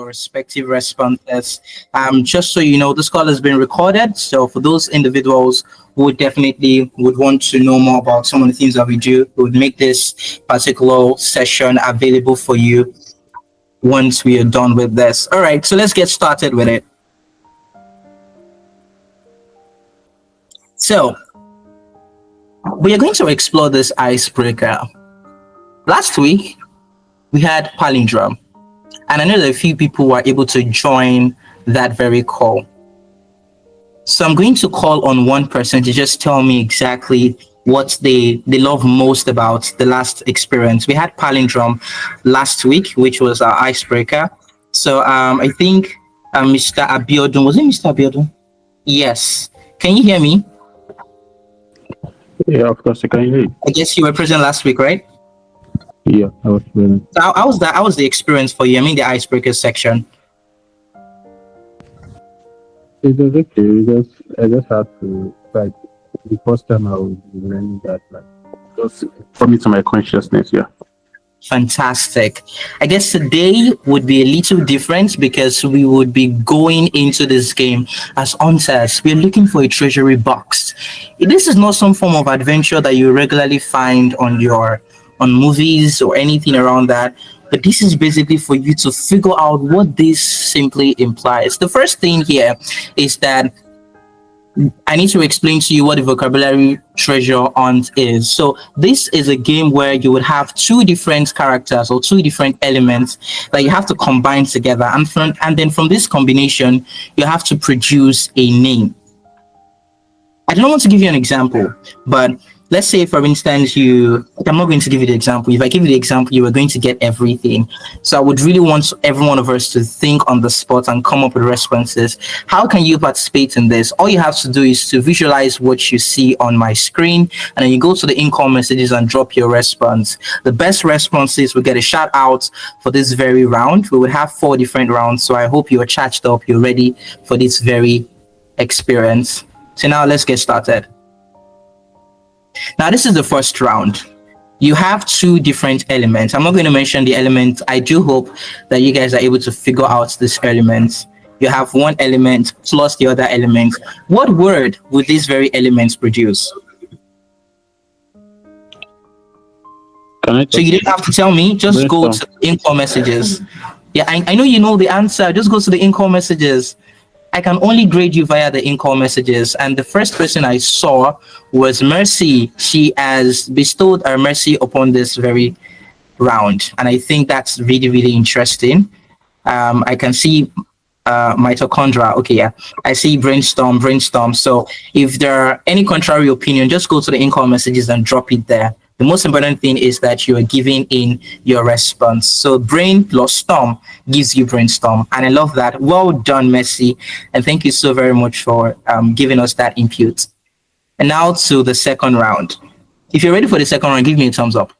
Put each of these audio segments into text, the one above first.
your respective responses. Just so you know, this call has been recorded. So for those individuals who definitely would want to know more about some of the things that we do, we would make this particular session available for you once we are done with this. All right, so let's get started with it. So we are going to explore this icebreaker. Last week, we had palindrome, and I know that a few people were able to join that very call. So I'm going to call on one person to just tell me exactly what they love most about the last experience. We had palindrome last week, which was our icebreaker. So I think Mr. Abiodun, was it Mr. Abiodun? Yes. Can you hear me? Yeah, of course I can hear you. I guess you were present last week, right? Yeah, I was present. So how was that? How was the experience for you? I mean, the icebreaker section. It was okay. I just had to, like, the first time I was learning that, like, just brought me to my consciousness. Yeah. Fantastic. I guess today would be a little different because we would be going into this game as hunters. We're looking for a treasury box. This is not some form of adventure that you regularly find on movies or anything around that. But this is basically for you to figure out what this simply implies. The first thing here is that I need to explain to you what the vocabulary treasure hunt is. So this is a game where you would have two different characters or two different elements that you have to combine together. And then from this combination, you have to produce a name. I don't want to give you an example, but let's say, for instance, I'm not going to give you the example. If I give you the example, you are going to get everything. So I would really want every one of us to think on the spot and come up with responses. How can you participate in this? All you have to do is to visualize what you see on my screen, and then you go to the in-call messages and drop your response. The best responses will get a shout out for this very round. We will have 4 different rounds. So I hope you are charged up. You're ready for this very experience. So now let's get started. Now, this is the first round. You have 2 different elements. I'm not going to mention the elements. I do hope that you guys are able to figure out these elements. You have one element plus the other element. What word would these very elements produce? So you didn't have to tell me. Just go to the in-call messages. Yeah, I know you know the answer. Just go to the in-call messages. I can only grade you via the in-call messages. And the first person I saw was Mercy. She has bestowed her mercy upon this very round. And I think that's really, really interesting. I can see mitochondria. Okay, yeah. I see brainstorm. So if there are any contrary opinion, just go to the in-call messages and drop it there. The most important thing is that you are giving in your response. So brain plus storm gives you brainstorm. And I love that. Well done, Messi. And thank you so very much for giving us that input. And now to the second round. If you're ready for the second round, give me a thumbs up.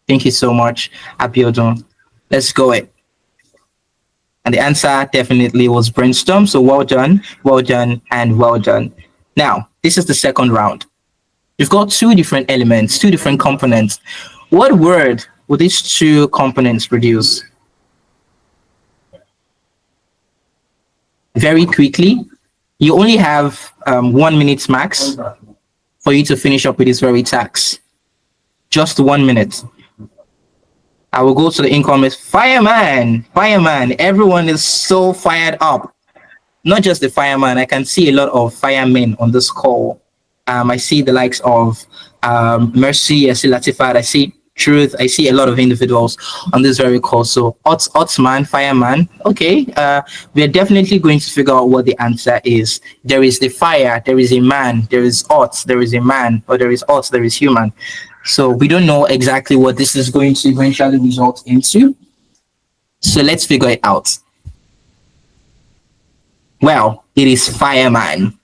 Thank you so much, Abiodun. Let's go it. And the answer definitely was brainstorm. So well done, and well done. Now, this is the second round. You've got 2 different elements, 2 different components. What word would these 2 components produce? Very quickly, you only have 1 minute max for you to finish up with this very task. Just 1 minute. I will go to the income. Fireman. Everyone is so fired up. Not just the fireman. I can see a lot of firemen on this call. I see the likes of Mercy, I see Latifat, I see Truth. I see a lot of individuals on this very call. So Otsman, fireman. Okay, we are definitely going to figure out what the answer is. There is the fire, there is a man, there is Ots, there is a man, or there is Ots, there is human. So we don't know exactly what this is going to eventually result into. So let's figure it out. Well, it is fireman.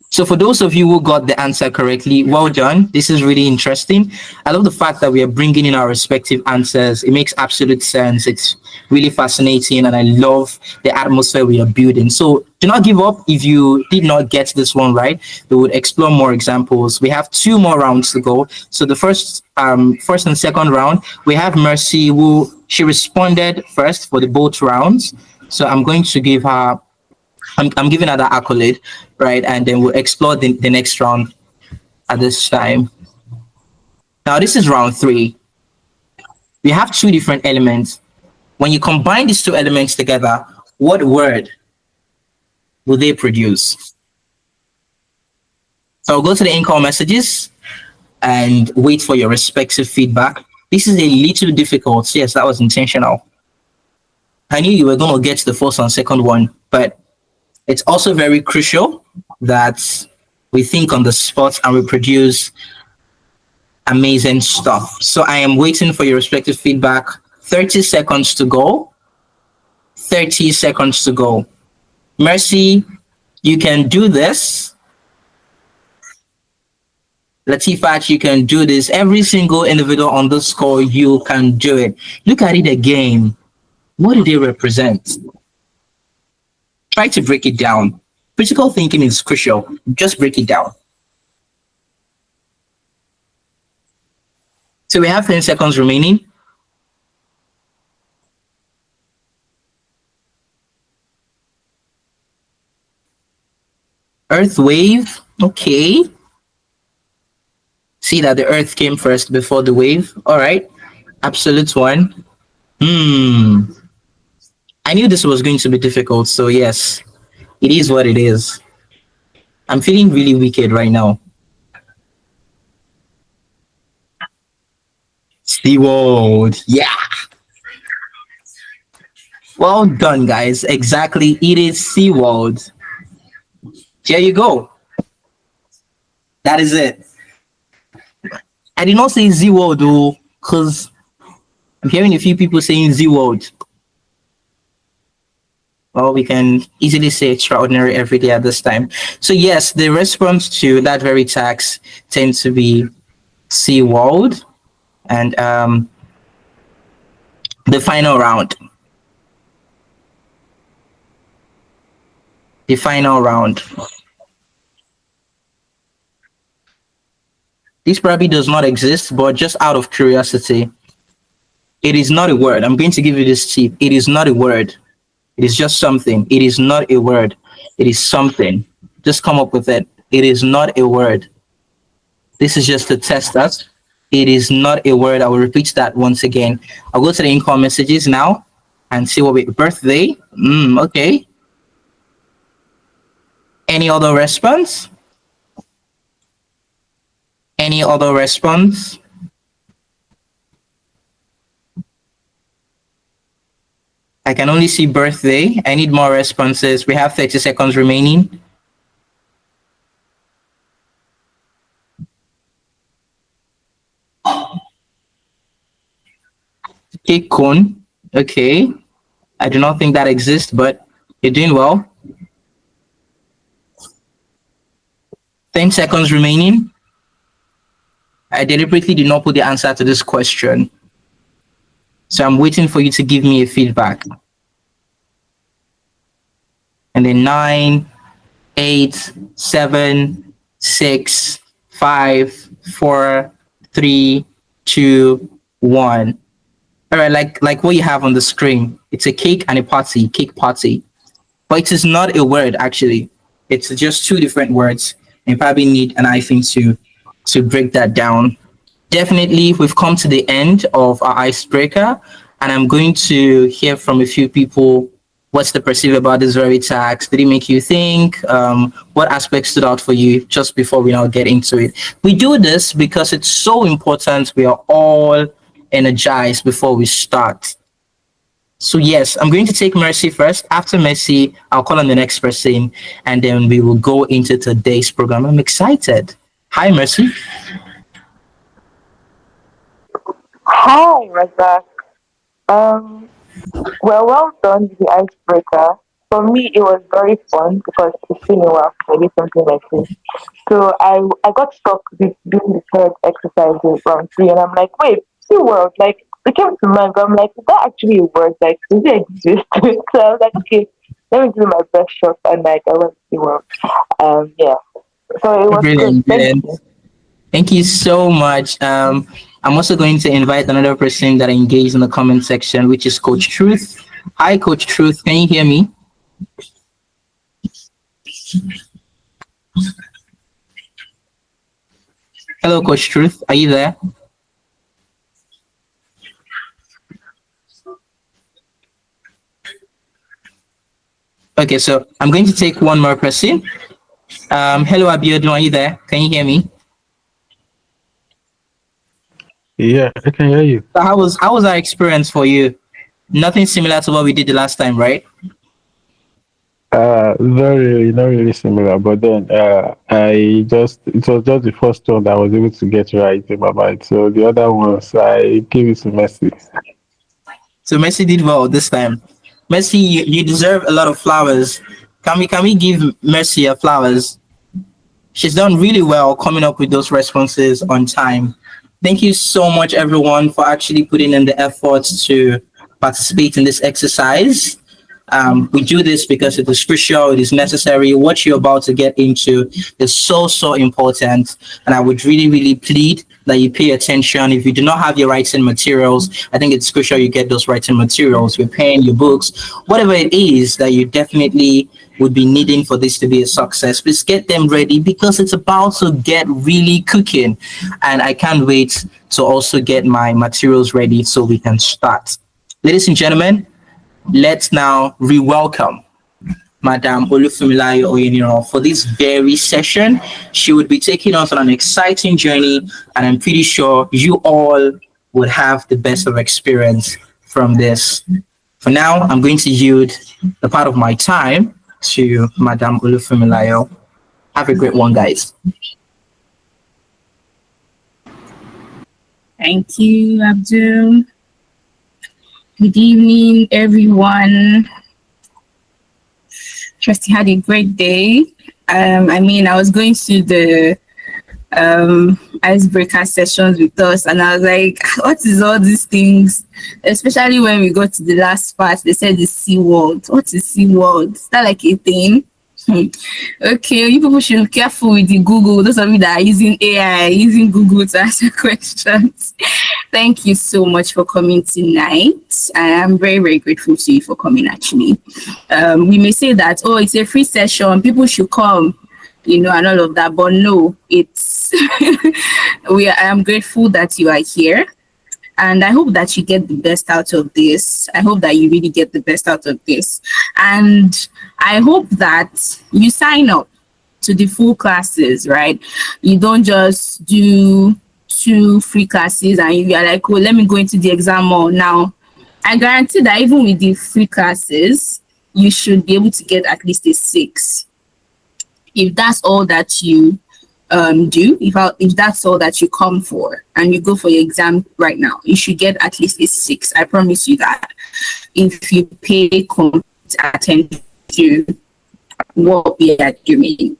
So for those of you who got the answer correctly, well done. This is really interesting. I love the fact that we are bringing in our respective answers. It makes absolute sense. It's really fascinating, and I love the atmosphere we are building. So do not give up. If you did not get this one right, we would explore more examples. We have 2 more rounds to go. So the first and second round, we have Mercy, who She responded first for the both rounds. So I'm going to give her, I'm giving her the accolade, right? And then we'll explore the next round at this time. Now, this is round three. We have two different elements. When you combine these two elements together, what word will they produce? So I'll go to the in-call messages and wait for your respective feedback. This is a little difficult. Yes, that was intentional. I knew you were going to get the first and second one, but it's also very crucial that we think on the spot and we produce amazing stuff. So I am waiting for your respective feedback. 30 seconds to go. 30 seconds to go. Mercy, you can do this. Latifat, you can do this. Every single individual on this call, you can do it. Look at it again. What do they represent? Try to break it down. Critical thinking is crucial. Just break it down. So we have 10 seconds remaining. Earth wave. Okay. See that the earth came first before the wave. All right. Absolute one. I knew this was going to be difficult. So yes, it is what it is. I'm feeling really wicked right now. SeaWorld. Yeah. Well done, guys. Exactly. It is SeaWorld. Here you go. That is it. I did not say Z-World though, because I'm hearing a few people saying Z-World. Well, we can easily say extraordinary every day at this time. So yes, the response to that very tax tends to be SeaWorld. And the final round. The final round. This probably does not exist, but just out of curiosity, it is not a word. I'm going to give you this tip. It is not a word. It is just something. It is not a word. It is something. Just come up with it. It is not a word. This is just to test us. It is not a word. I will repeat that once again. I'll go to the income messages now and see what we birthday. Okay. Any other response? Any other response? I can only see birthday. I need more responses. We have 30 seconds remaining. Cake cone. Okay. I do not think that exists, but you're doing well. 10 seconds remaining. I deliberately did not put the answer to this question. So I'm waiting for you to give me a feedback. And then 9, 8, 7, 6, 5, 4, 3, 2, 1. All right, like what you have on the screen. It's a cake and a party, cake party. But it is not a word, actually. It's just two different words. You probably need an iPhone to break that down. Definitely, we've come to the end of our icebreaker, and I'm going to hear from a few people. What's the perceive about this very tax? Did it make you think? What aspects stood out for you just before we now get into it? We do this because it's so important we are all energized before we start. So yes, I'm going to take Mercy first. After Mercy, I'll call on the next person, and then we will go into today's program. I'm excited. Hi, Mercy. Hi, Razak. Well done with the icebreaker. For me, it was very fun because it's been a while since I did something like this. So I got stuck with doing the third exercise in round three, and I'm like, wait, see world, like it came to mind, but I'm like, is that actually a word? Like, does it exist? So I was like, okay, let me do my best shot, and like I went to see world. Yeah. So it was good. Brilliant, Thank brilliant. you. Thank you so much. I'm also going to invite another person that engaged in the comment section, which is Coach Truth. Hi, Coach Truth. Can you hear me? Hello, Coach Truth. Are you there? Okay, so I'm going to take one more person. Hello, Abiodun. Are you there? Can you hear me? Yeah, I can hear you. So how was our experience for you? Nothing similar to what we did the last time, right? Very, not really similar, but then it was just the first one that I was able to get right in my mind. So the other ones, I gave it to Messi. So Messi did well this time. Messi, you deserve a lot of flowers. Can we give Messi her flowers? She's done really well coming up with those responses on time. Thank you so much, everyone, for actually putting in the efforts to participate in this exercise. We do this because it is crucial, it is necessary. What you're about to get into is so important. And I would really plead that you pay attention. If you do not have your writing materials, I think it's crucial you get those writing materials, your pen, your books, whatever it is that you definitely would be needing for this to be a success. Please get them ready because it's about to get really cooking. And I can't wait to also get my materials ready so we can start. Ladies and gentlemen, let's now re-welcome Madam Olufumilayo Oyeniro for this very session. She would be taking us on an exciting journey, and I'm pretty sure you all would have the best of experience from this. For now, I'm going to yield the part of my time to Madam Olufumilayo. Have a great one, guys. Thank you, Abdul. Good evening, everyone. Trust you had a great day. I was going through the icebreaker sessions with us, and I was like, what is all these things? Especially when we got to the last part, they said the C word. What is C word? Is that like a thing? Okay, you people should be careful with the Google. Those of you that are using AI, using Google to answer questions. Thank you so much for coming tonight. I am very grateful to you for coming, actually. We may say that, oh, it's a free session, people should come, and all of that, but no, it's I am grateful that you are here. And I hope that you get the best out of this. I hope that you really get the best out of this. And I hope that you sign up to the full classes, right? You don't just do 2 free classes and you are like, oh, let me go into the exam hall now. I guarantee that even with the free classes, you should be able to get at least a 6. If that's all that you do, if that's all that you come for and you go for your exam right now, you should get at least a 6. I promise you that, if you pay complete attention to what we are doing.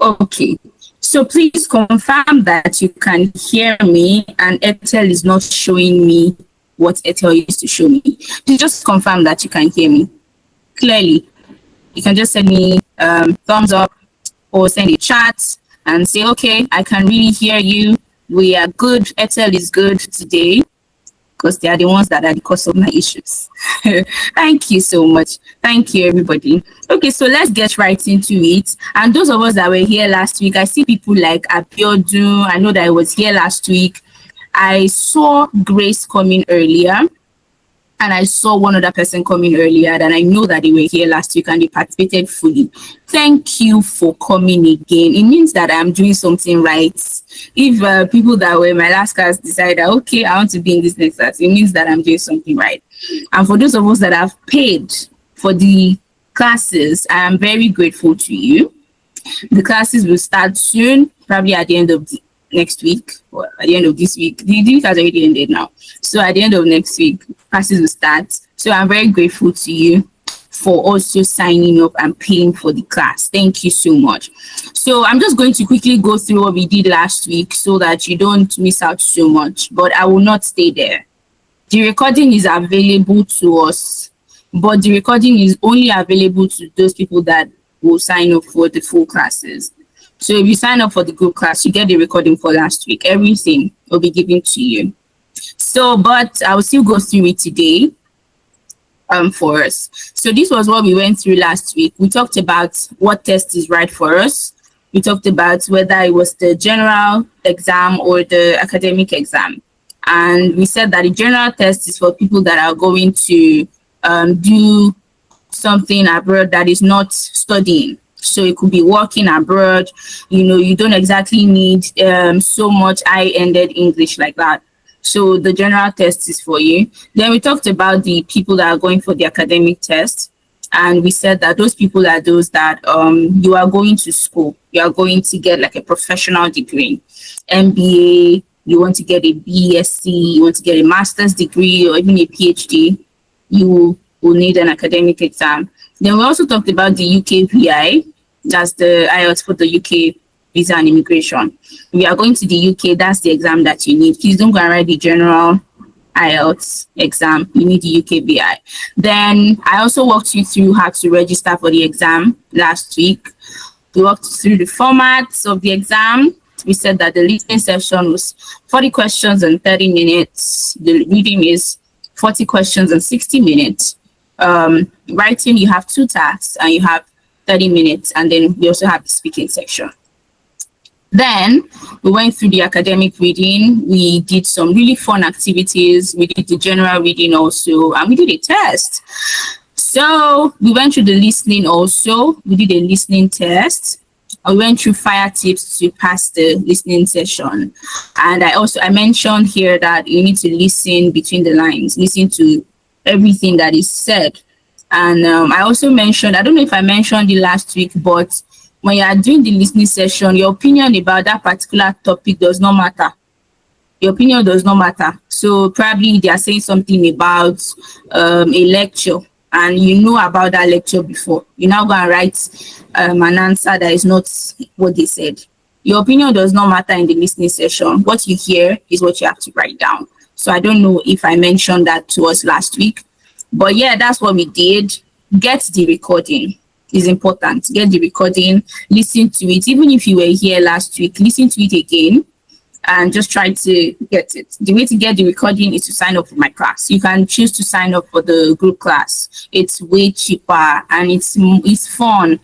Okay, so please confirm that you can hear me and Airtel is not showing me what Airtel used to show me. Please just confirm that you can hear me clearly. You can just send me thumbs up or send a chat and say, okay, I can really hear you. We are good. Airtel is good today, because they are the ones that are the cause of my issues. Thank you so much. Thank you, everybody. Okay, so let's get right into it. And those of us that were here last week, I see people like Abiodun. I know that I was here last week. I saw Grace coming earlier. And I saw one other person coming earlier, and I know that they were here last week and they participated fully. Thank you for coming again. It means that I'm doing something right. If people that were in my last class decide that, okay, I want to be in this next class, it means that I'm doing something right. And for those of us that have paid for the classes, I am very grateful to you. The classes will start soon, probably at the end of next week, or at the end of this week. The week has already ended now. So at the end of next week, classes will start. So I'm very grateful to you for also signing up and paying for the class. Thank you so much. So I'm just going to quickly go through what we did last week so that you don't miss out so much, but I will not stay there. The recording is available to us, but the recording is only available to those people that will sign up for the full classes. So if you sign up for the group class, you get the recording for last week, everything, will be given to you. So, but I will still go through it today for us. So this was what we went through last week. We talked about what test is right for us. We talked about whether it was the general exam or the academic exam. And we said that the general test is for people that are going to do something abroad that is not studying. So it could be working abroad. You know, you don't exactly need so much high-ended English like that. So the general test is for you. Then we talked about the people that are going for the academic test. And we said that those people are those that you are going to school. You are going to get like a professional degree, MBA, you want to get a BSc, you want to get a master's degree or even a PhD, you will need an academic exam. Then we also talked about the UK VI, that's the IELTS for the UK visa and immigration. If you are going to the UK, that's the exam that you need. Please don't go and write the general IELTS exam, you need the UK VI. Then I also walked you through how to register for the exam last week. We walked through the formats of the exam. We said that the listening session was 40 questions and 30 minutes. The reading is 40 questions and 60 minutes. Writing, you have 2 tasks and you have 30 minutes. And then we also have the speaking section. Then we went through the academic reading. We did some really fun activities. We did the general reading also, and we did a test. So we went through the listening also. We did a listening test. I went through fire tips to pass the listening session. And I mentioned here that you need to listen between the lines, listen to everything that is said. And I also mentioned, I don't know if I mentioned it last week, but when you are doing the listening session, your opinion about that particular topic does not matter. Your opinion does not matter. So probably they are saying something about a lecture and you know about that lecture before. You now go and write an answer that is not what they said. Your opinion does not matter in the listening session. What you hear is what you have to write down. So I don't know if I mentioned that to us last week. But yeah, that's what we did. Get the recording. Is important. Get the recording, listen to it. Even if you were here last week, listen to it again and just try to get it. The way to get the recording is to sign up for my class. You can choose to sign up for the group class. It's way cheaper and it's fun.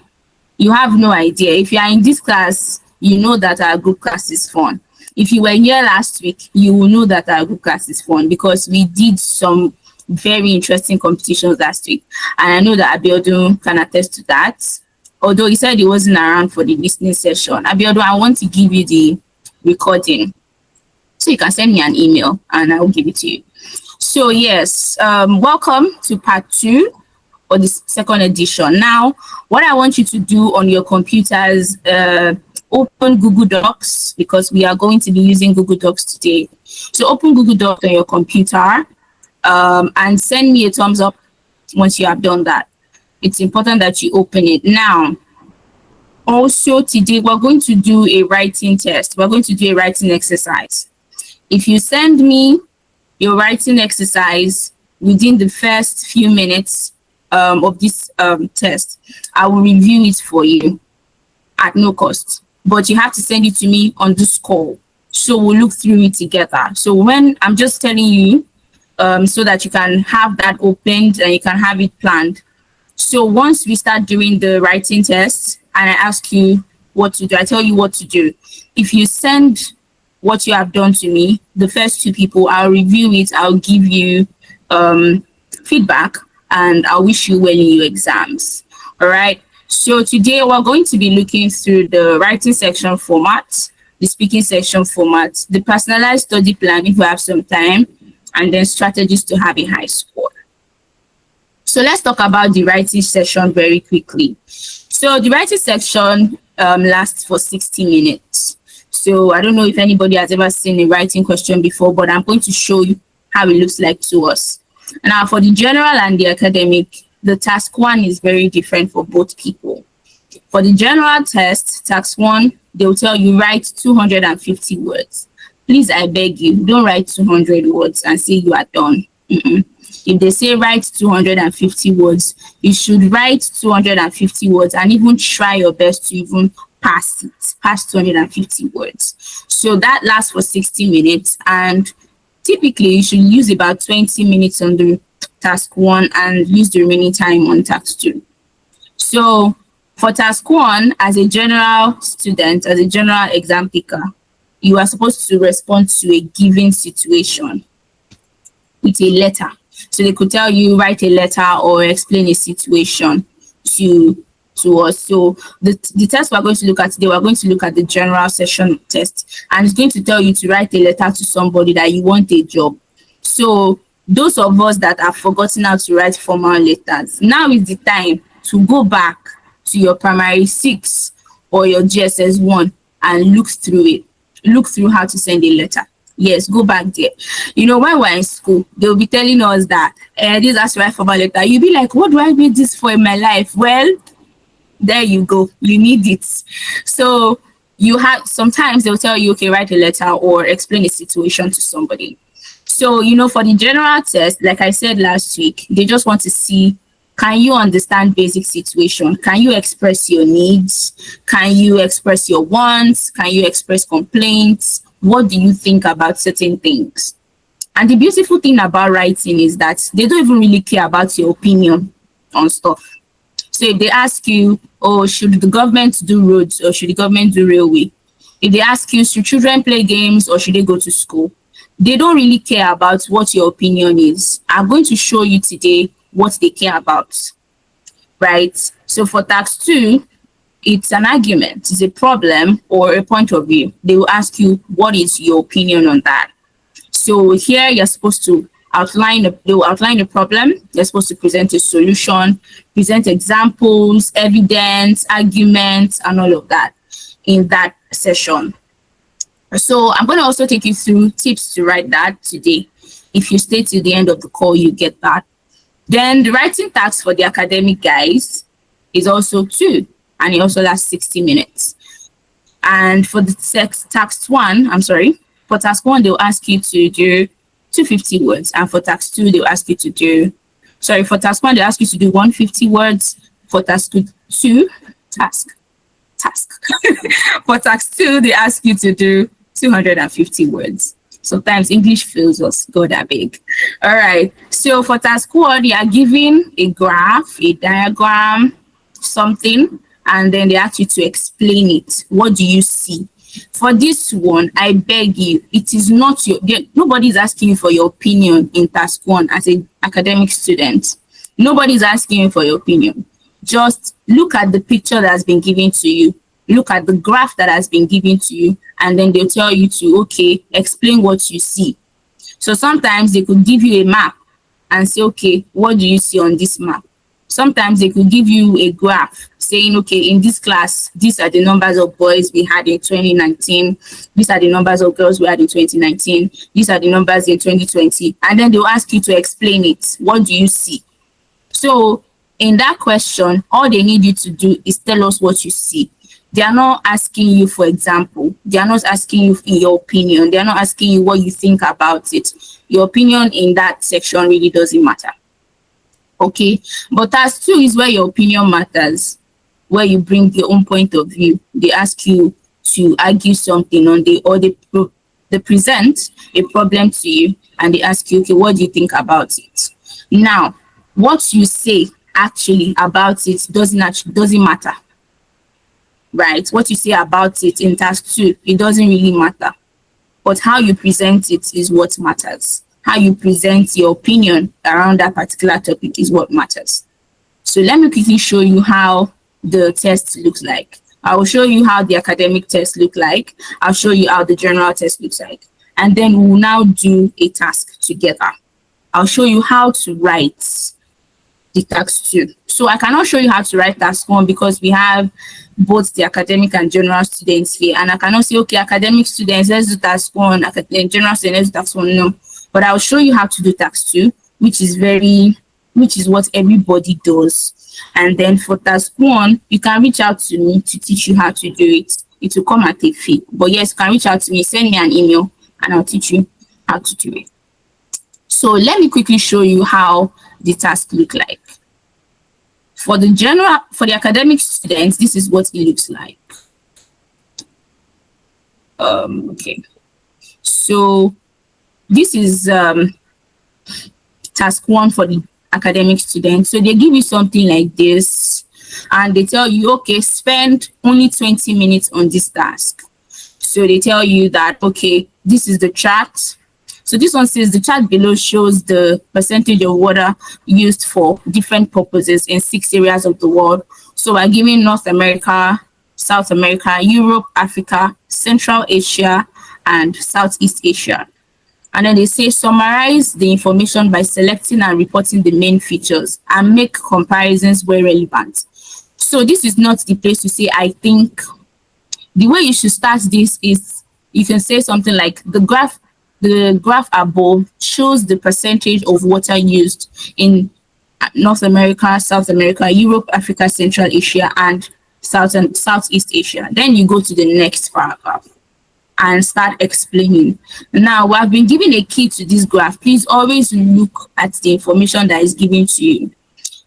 You have no idea. If you are in this class, you know that our group class is fun. If you were here last week, you will know that our group class is fun because we did some very interesting competitions last week. And I know that Abiodun can attest to that. Although he said he wasn't around for the listening session. Abiodun, I want to give you the recording. So you can send me an email and I will give it to you. So yes, welcome to part 2 or the second edition. Now, what I want you to do on your computers, open Google Docs because we are going to be using Google Docs today. So open Google Docs on your computer. And send me a thumbs up once you have done that. It's important that you open it. Now, also today, we're going to do a writing test. We're going to do a writing exercise. If you send me your writing exercise within the first few minutes of this test, I will review it for you at no cost. But you have to send it to me on this call. So we'll look through it together. So when I'm just telling you, so that you can have that opened and you can have it planned. So once we start doing the writing test and I ask you what to do, I tell you what to do. If you send what you have done to me, the first 2 people, I'll review it, I'll give you feedback, and I'll wish you well in your exams. All right. So today we're going to be looking through the writing section format, the speaking section format, the personalized study plan if we have some time, and then strategies to have a high score. So let's talk about the writing session very quickly. So the writing section lasts for 60 minutes. So I don't know if anybody has ever seen a writing question before, but I'm going to show you how it looks like to us. Now for the general and the academic, the task 1 is very different for both people. For the general test, task 1, they'll tell you write 250 words. Please, I beg you, don't write 200 words and say you are done. If they say write 250 words, you should write 250 words and even try your best to even past 250 words. So that lasts for 60 minutes, and typically you should use about 20 minutes on the task 1 and use the remaining time on task 2. So for task 1, as a general student, as a general exam taker, you are supposed to respond to a given situation with a letter. So they could tell you, write a letter or explain a situation to us. So the test we're going to look at today, we're going to look at the general session test, and it's going to tell you to write a letter to somebody that you want a job. So those of us that have forgotten how to write formal letters, now is the time to go back to your primary 6 or your GSS 1 and look through it. Look through how to send a letter. Yes, go back there. You know, when we're in school, they'll be telling us that this has to write formal letter. You'll be like, what do I need this for in my life? Well, there you go. You need it. So you have, sometimes they'll tell you, okay, write a letter or explain a situation to somebody. So, you know, for the general test, like I said last week, they just want to see, can you understand basic situation? Can you express your needs? Can you express your wants? Can you express complaints? What do you think about certain things? And the beautiful thing about writing is that they don't even really care about your opinion on stuff. So if they ask you, oh, should the government do roads or should the government do railway? If they ask you, should children play games or should they go to school? They don't really care about what your opinion is. I'm going to show you today what they care about, right? So for task 2, it's an argument, it's a problem or a point of view. They will ask you, what is your opinion on that? So here you're supposed to they will outline the problem. You're supposed to present a solution, present examples, evidence, arguments, and all of that in that session. So I'm going to also take you through tips to write that today. If you stay to the end of the call, you get that. Then the writing task for the academic guys is also 2, and it also lasts 60 minutes. And for the task 1, for task 1, they'll ask you to do 250 words, and for task 2, they'll ask you to do, for task 1, they'll ask you to do 150 words. For task 2, for task 2, they ask you to do 250 words. Sometimes English fails us, God that big. All right, so for task 1, they are given a graph, a diagram, something, and then they ask you to explain it. What do you see? For this one, I beg you, it is not nobody is asking you for your opinion in task 1 as an academic student. Nobody is asking you for your opinion. Just look at the picture that has been given to you. Look at the graph that has been given to you, and then they'll tell you to, okay, explain what you see. So sometimes they could give you a map and say, okay, what do you see on this map? Sometimes they could give you a graph saying, okay, in this class, these are the numbers of boys we had in 2019. These are the numbers of girls we had in 2019. These are the numbers in 2020. And then they'll ask you to explain it. What do you see? So in that question, all they need you to do is tell us what you see. They are not asking you for example. They are not asking you in your opinion. They are not asking you what you think about it. Your opinion in that section really doesn't matter. Okay, but task 2 is where your opinion matters, where you bring your own point of view. They ask you to argue something they present a problem to you, and they ask you, okay, what do you think about it? Now, what you say actually about it doesn't matter, right? What you say about it in task 2, it doesn't really matter, but how you present it is what matters. How you present your opinion around that particular topic is what matters. So let me quickly show you how the test looks like. I will show you how the academic test looks like. I'll show you how the general test looks like. And then we will now do a task together. I'll show you how to write the task 2. So I cannot show you how to write task 1 because we have both the academic and general students here. And I cannot say, okay, academic students, let's do task 1, general students, let's do task 1. No. But I'll show you how to do task 2, which is what everybody does. And then for task 1, you can reach out to me to teach you how to do it. It will come at a fee. But yes, you can reach out to me, send me an email, and I'll teach you how to do it. So let me quickly show you how the task look like. For the academic students, this is what it looks like. Okay. So this is task one for the academic students. So they give you something like this, and they tell you, okay, spend only 20 minutes on this task. So they tell you that, okay, this is the chart. So this one says the chart below shows the percentage of water used for different purposes in 6 areas of the world. So we're giving North America, South America, Europe, Africa, Central Asia, and Southeast Asia. And then they say summarize the information by selecting and reporting the main features and make comparisons where relevant. So this is not the place to say, I think. The way you should start this is you can say something like the graph above shows the percentage of water used in North America, South America, Europe, Africa, Central Asia, and Southeast Asia. Then you go to the next paragraph and start explaining. Now, we have been given a key to this graph. Please always look at the information that is given to you.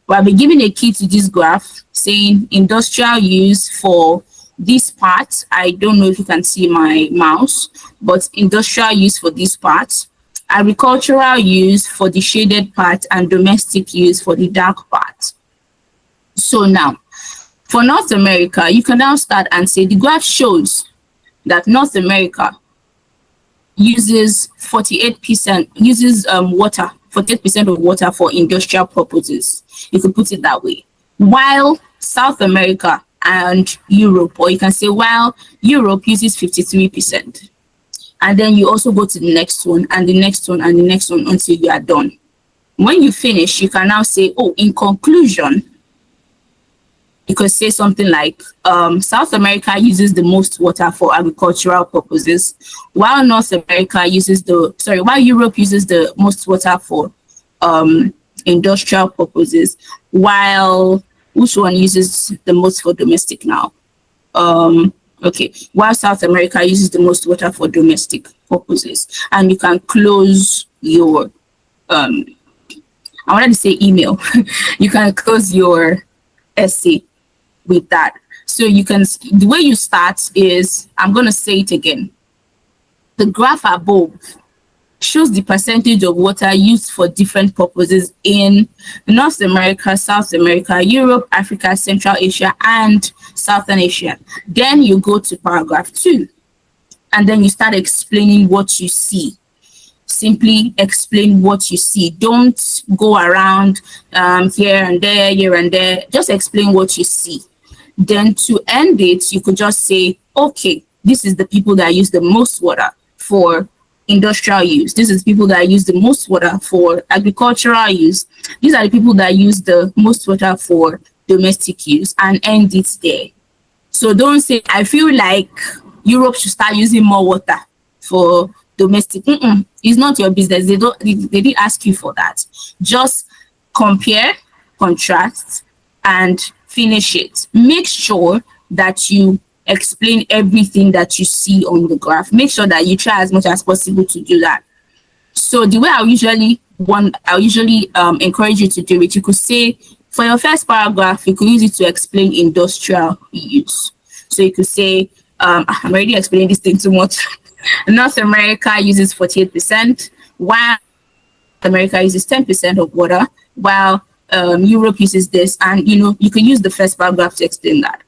We have been given a key to this graph saying industrial use for this part. I don't know if you can see my mouse, but industrial use for this part, agricultural use for the shaded part, and domestic use for the dark part. So now, for North America, you can now start and say the graph shows that North America uses 48% water, 48% of water for industrial purposes. You could put it that way. While South America and Europe, or you can say while Europe uses 53%. And then you also go to the next one and the next one and the next one until you are done. When you finish, you can now say, oh, in conclusion, you could say something like South America uses the most water for agricultural purposes, while while Europe uses the most water for industrial purposes, while which one uses the most for domestic now? Okay, while South America uses the most water for domestic purposes. And you can close your I wanted to say email. You can close your essay with that. So you can, the way you start is, I'm going to say it again. The graph above shows the percentage of water used for different purposes in North America, South America, Europe, Africa, Central Asia, and Southern Asia. Then you go to paragraph 2, and then you start explaining what you see. Simply explain what you see. Don't go around here and there. Just explain what you see. Then to end it, you could just say, okay, this is the people that use the most water for industrial use. This is people that use the most water for agricultural use. These are the people that use the most water for domestic use, and end it there. So don't say, I feel like Europe should start using more water for domestic. It's not your business. They didn't ask you for that. Just compare, contrast, and finish it. Make sure that you explain everything that you see on the graph. Make sure that you try as much as possible to do that. So the way I usually encourage you to do it, you could say for your first paragraph, you could use it to explain industrial use. So you could say, I'm already explaining this thing too much. North America uses 48%, while America uses 10% of water, while Europe uses this, and you can use the first paragraph to explain that.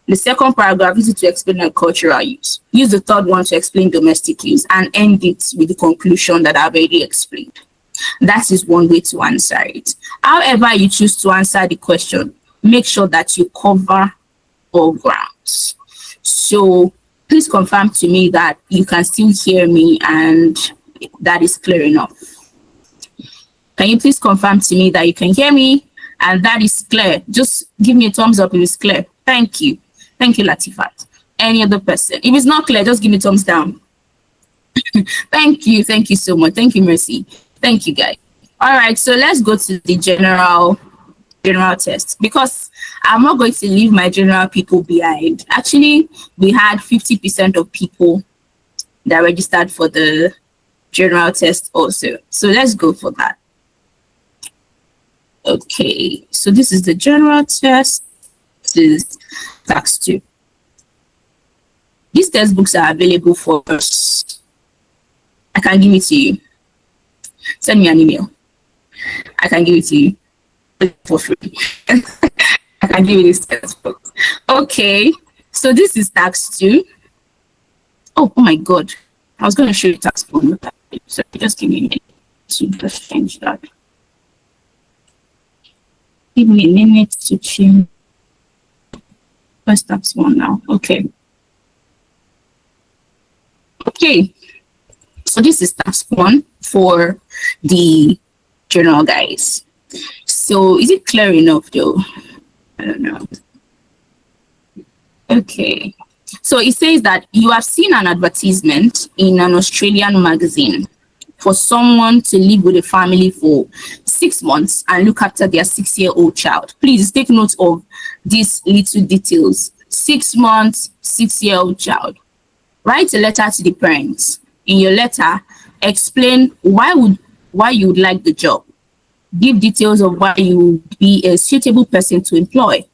The second paragraph is to explain agricultural use. Use the third one to explain domestic use, and end it with the conclusion that I've already explained. That is one way to answer it. However you choose to answer the question, make sure that you cover all grounds. So please confirm to me that you can still hear me and that is clear enough. Can you please confirm to me that you can hear me and that is clear? Just give me a thumbs up if it's clear. Thank you. Thank you, Latifat. Any other person? If it's not clear, just give me a thumbs down. Thank you. Thank you so much. Thank you, Mercy. Thank you, guys. All right, so let's go to the general test, because I'm not going to leave my general people behind. Actually, we had 50% of people that registered for the general test also. So let's go for that. Okay, so this is the general test. This is task 2. These textbooks are available for us. I can give it to you. Send me an email. I can give it to you for free. I can give you this textbook. Okay, so this is tax 2. Oh my God. I was going to show you tax 1. So just give me a minute to just change that. Give me a minute to change. First tax 1 now. Okay. Okay. So this is tax 1 for the journal, guys. So is it clear enough though? I don't know. Okay. So it says that you have seen an advertisement in an Australian magazine for someone to live with a family for 6 months and look after their 6-year-old child. Please take note of these little details. 6 months, 6-year-old child. Write a letter to the parents. In your letter, explain why you would like the job. Give details of why you would be a suitable person to employ.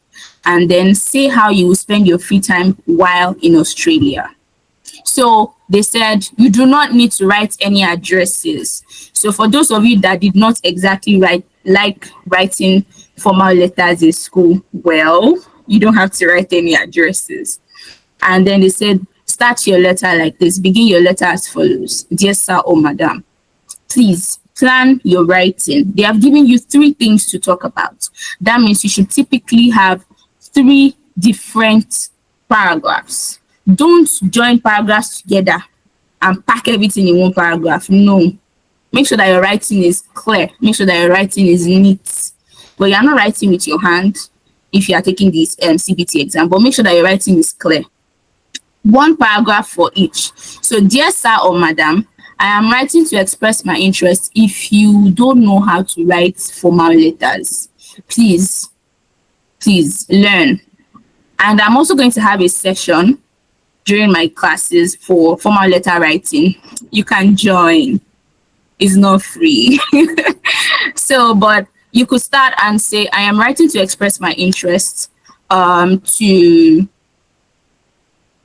And then say how you will spend your free time while in Australia. So they said you do not need to write any addresses. So for those of you that did not exactly like writing formal letters in school, well, you don't have to write any addresses. And then they said, start your letter like this. Begin your letter as follows. Dear sir or madam, please plan your writing. They have given you 3 things to talk about. That means you should typically have 3 different paragraphs. Don't join paragraphs together and pack everything in one paragraph. No. Make sure that your writing is clear. Make sure that your writing is neat. But you're not writing with your hand if you are taking this CBT exam. But make sure that your writing is clear. 1 paragraph for each. So, dear sir or madam, I am writing to express my interest. If you don't know how to write formal letters, please learn. And I'm also going to have a session during my classes for formal letter writing. You can join. It's not free. So, but you could start and say, I am writing to express my interest to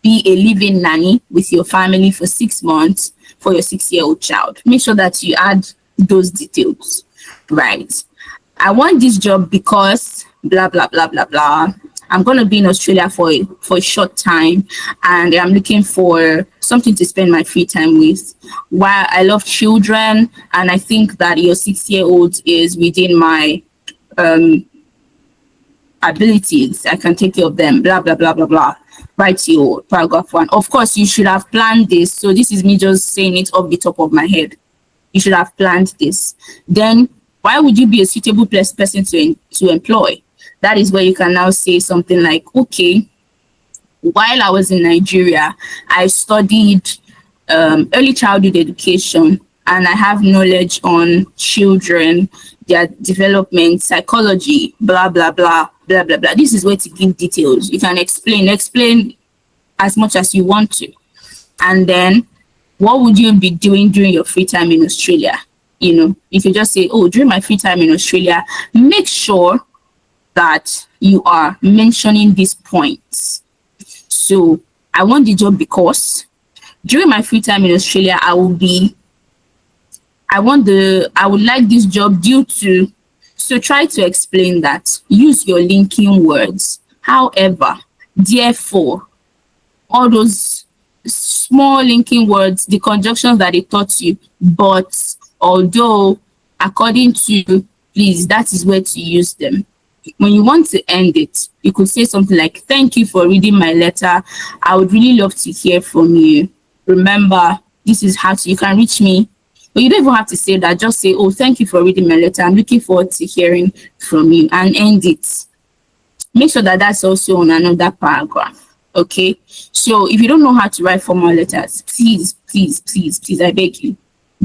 be a living nanny with your family for 6 months for your 6-year-old child. Make sure that you add those details, right? I want this job because blah, blah, blah, blah, blah. I'm going to be in Australia for a short time, and I'm looking for something to spend my free time with. While I love children, and I think that your 6-year-old is within my abilities, I can take care of them, blah, blah, blah, blah, blah. Write your paragraph 1. Of course, you should have planned this. So this is me just saying it off the top of my head. You should have planned this. Then, why would you be a suitable person to employ? That is where you can now say something like, okay, while I was in Nigeria, I studied early childhood education, and I have knowledge on children, their development, psychology, blah, blah, blah, blah, blah, blah. This is where to give details. You can explain as much as you want to. And then, what would you be doing during your free time in Australia? You know, you can just say, oh, during my free time in Australia, make sure that you are mentioning these points. So I want the job because during my free time in Australia, I would like this job due to, so try to explain that. Use your linking words. However, therefore, all those small linking words, the conjunctions that they taught you, but, although, according to, please, that is where to use them. When you want to end it, you could say something like, thank you for reading my letter. I would really love to hear from you. Remember, this is how you can reach me. But you don't even have to say that. Just say, oh, thank you for reading my letter. I'm looking forward to hearing from you, and end it. Make sure that that's also on another paragraph. Okay? So if you don't know how to write formal letters, please, I beg you,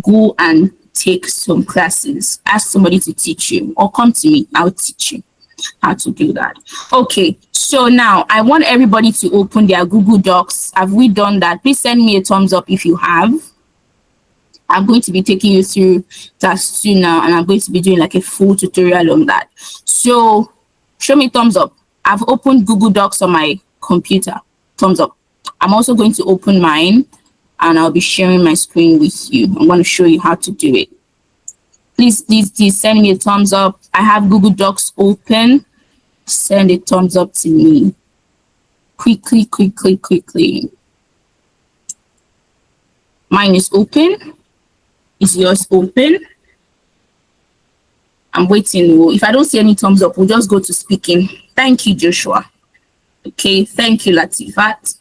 go and take some classes. Ask somebody to teach you, or come to me. I'll teach you how to do that. Okay, so now I want everybody to open their Google Docs. Have we done that? Please send me a thumbs up if you have. I'm going to be taking you through task 2 now, and I'm going to be doing like a full tutorial on that. So show me thumbs up. I've opened Google Docs on my computer. Thumbs up. I'm also going to open mine and I'll be sharing my screen with you. I'm going to show you how to do it. Please send me a thumbs up. I have Google Docs open. Send a thumbs up to me. Quickly. Mine is open. Is yours open? I'm waiting. If I don't see any thumbs up, we'll just go to speaking. Thank you, Joshua. Okay, thank you, Latifat.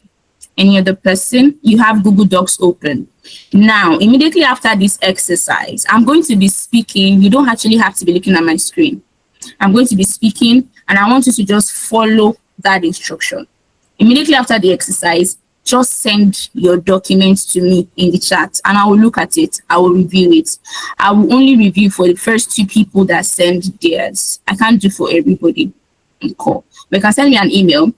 Any other person? You have Google Docs open. Now, immediately after this exercise, I'm going to be speaking. You don't actually have to be looking at my screen. I'm going to be speaking, and I want you to just follow that instruction. Immediately after the exercise, just send your documents to me in the chat, and I will look at it. I will review it. I will only review for the first 2 people that send theirs. I can't do for everybody on call. But you can send me an email,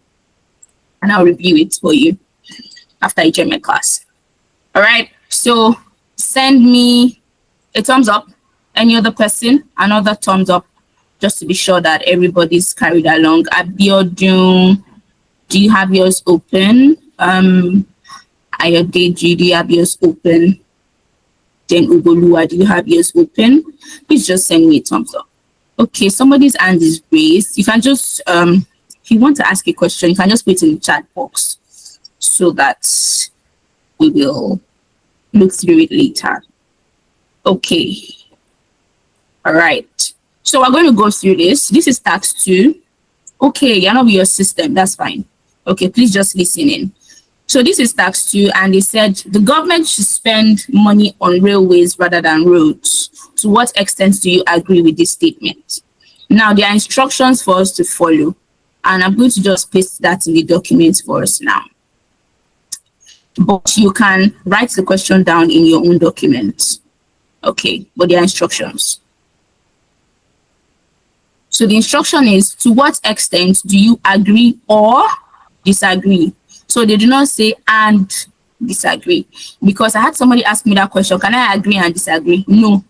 and I'll review it for you after I join my class. All right, so send me a thumbs up. Any other person, another thumbs up, just to be sure that everybody's carried along. Abiodun, do you have yours open? Ayode, do you have yours open? Then Ugolua, do you have yours open? Please just send me a thumbs up. Okay, somebody's hand is raised. You can just, if you want to ask a question, you can just put it in the chat box so that we will look through it later. Okay. All right. So we're going to go through this. This is task 2. Okay, you're not with your system. That's fine. Okay, please just listen in. So this is task 2, and they said the government should spend money on railways rather than roads. To what extent do you agree with this statement? Now, there are instructions for us to follow, and I'm going to just paste that in the document for us now. But you can write the question down in your own document. Okay, but there are instructions. So the instruction is, to what extent do you agree or disagree? So they do not say and disagree, because I had somebody ask me that question, can I agree and disagree? No,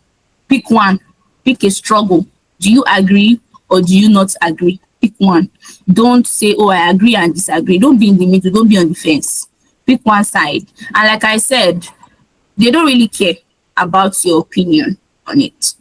pick one, pick a struggle. Do you agree or do you not agree? Pick one. Don't say, oh, I agree and disagree. Don't be in the middle, don't be on the fence. Pick one side. And like I said, they don't really care about your opinion on it.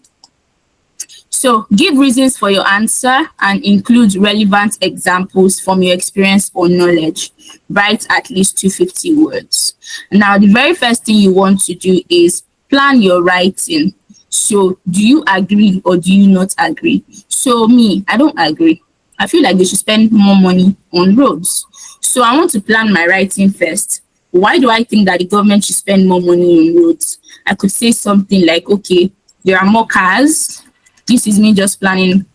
So give reasons for your answer and include relevant examples from your experience or knowledge. Write at least 250 words. Now, the very first thing you want to do is plan your writing. So do you agree or do you not agree? So me, I don't agree. I feel like they should spend more money on roads. So I want to plan my writing first. Why do I think that the government should spend more money on roads? I could say something like, okay, there are more cars. This is me just planning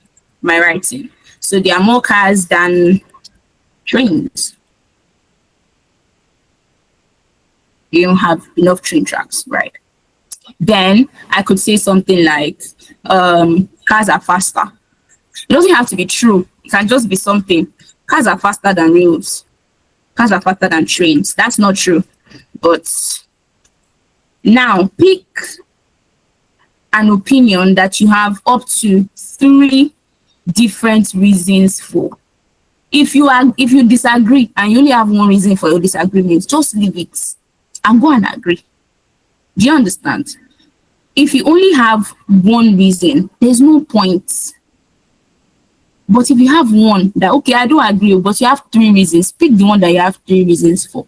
my writing. So there are more cars than trains. You don't have enough train tracks, right? Then I could say something like, cars are faster. It doesn't have to be true. It can just be something. Cars are faster than rails. Cars are faster than trains. That's not true. But now pick an opinion that you have up to 3 different reasons for. If you disagree and you only have one reason for your disagreement, just leave it and go and agree. Do you understand? If you only have one reason, there's no point. But if you have one that, okay, I don't agree, but you have 3 reasons, pick the one that you have 3 reasons for,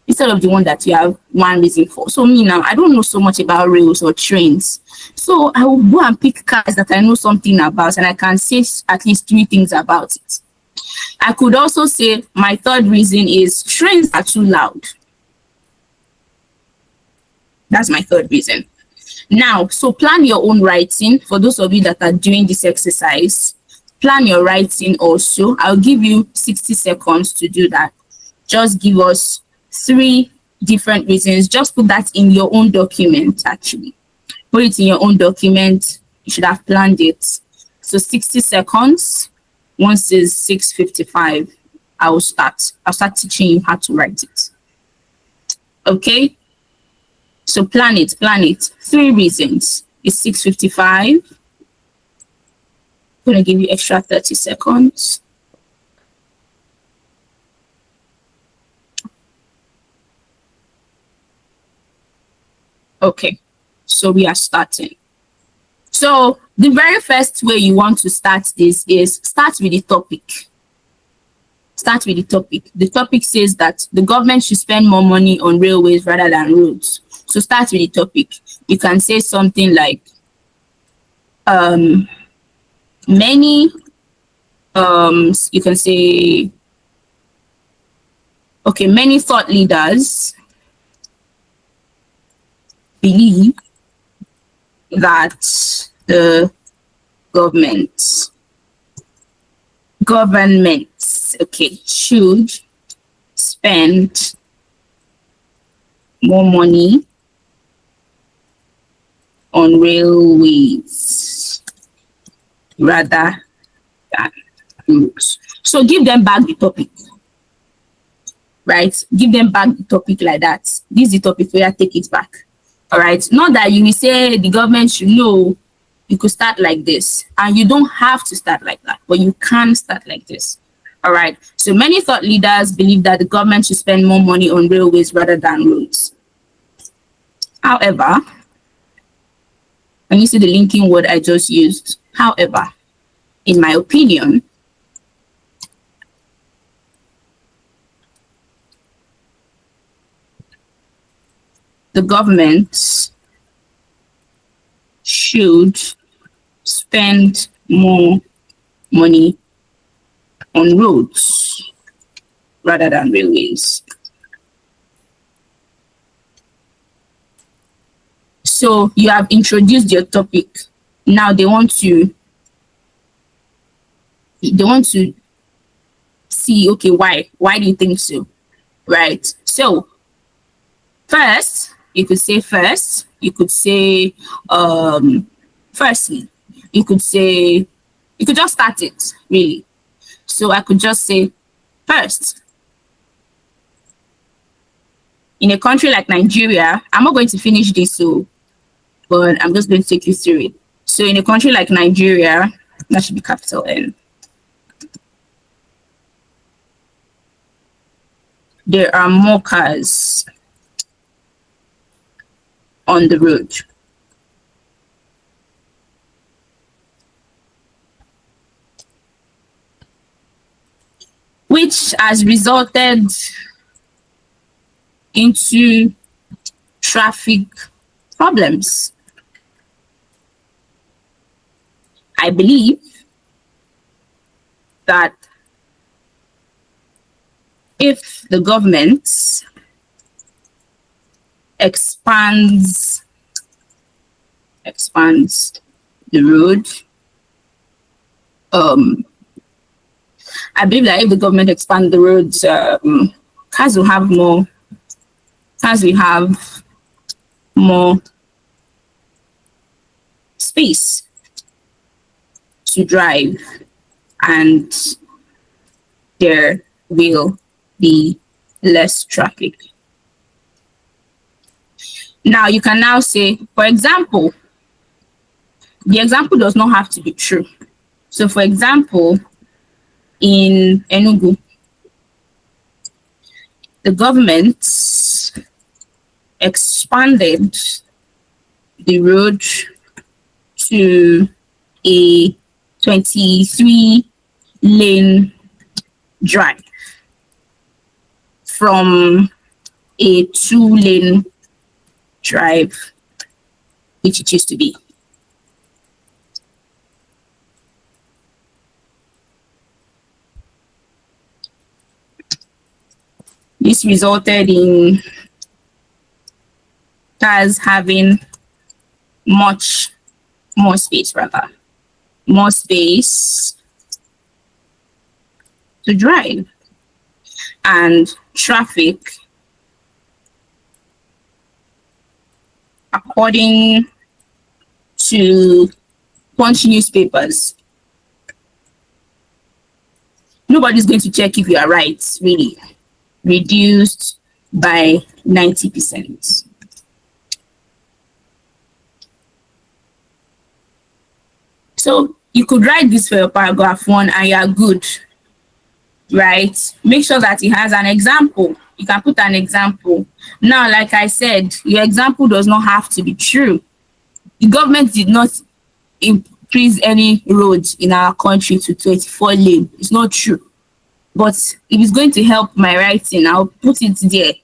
instead of the one that you have 1 reason for. So me now, I don't know so much about rails or trains. So I will go and pick cars that I know something about, and I can say at least 3 things about it. I could also say my 3rd reason is trains are too loud. That's my 3rd reason. Now, so plan your own writing. For those of you that are doing this exercise, plan your writing also. I'll give you 60 seconds to do that. Just give us 3 different reasons. Just put that in your own document, actually. Put it in your own document. You should have planned it. So 60 seconds. Once it's 6:55, I'll start teaching you how to write it. Okay? So plan it. 3 reasons. It's 6:55. I'm going to give you extra 30 seconds. Okay, so we are starting. So the very first way you want to start this is start with the topic. Start with the topic. The topic says that the government should spend more money on railways rather than roads. So start with the topic. You can say something like many you can say, okay, many thought leaders believe that the government okay, should spend more money on railways rather than roads. So give them back the topic, right? Give them back the topic like that. This is the topic, where I take it back. All right. Not that you will say the government should know. You could start like this, and you don't have to start like that, but you can start like this. All right. So many thought leaders believe that the government should spend more money on railways rather than roads. However, and you see the linking word I just used. However, in my opinion, the government should spend more money on roads rather than railways. So you have introduced your topic. Now they want to see, okay, why do you think so, right? So first, you could say first, you could say firstly, you could just start it, really. So I could just say first, in a country like Nigeria, I'm not going to finish this, but I'm just going to take you through it. So in a country like Nigeria, that should be capital N, there are more cars on the road. Which has resulted into traffic problems. I believe that if the government expands the road, I believe that if the government expands the roads, cars will have more space to drive, and there will be less traffic. Now you can now say, for example, the example does not have to be true. So for example, in Enugu, the government expanded the road to a 23-lane drive from a 2-lane drive, which it used to be. This resulted in cars having much more space, more space to drive, and traffic, according to Punch newspapers, nobody's going to check if you are right, really, reduced by 90%. So you could write this for your paragraph 1 and you are good. right? Make sure that it has an example. You can put an example. Now, like I said, your example does not have to be true. The government did not increase any roads in our country to 24 lane. It's not true. But if it's going to help my writing, I'll put it there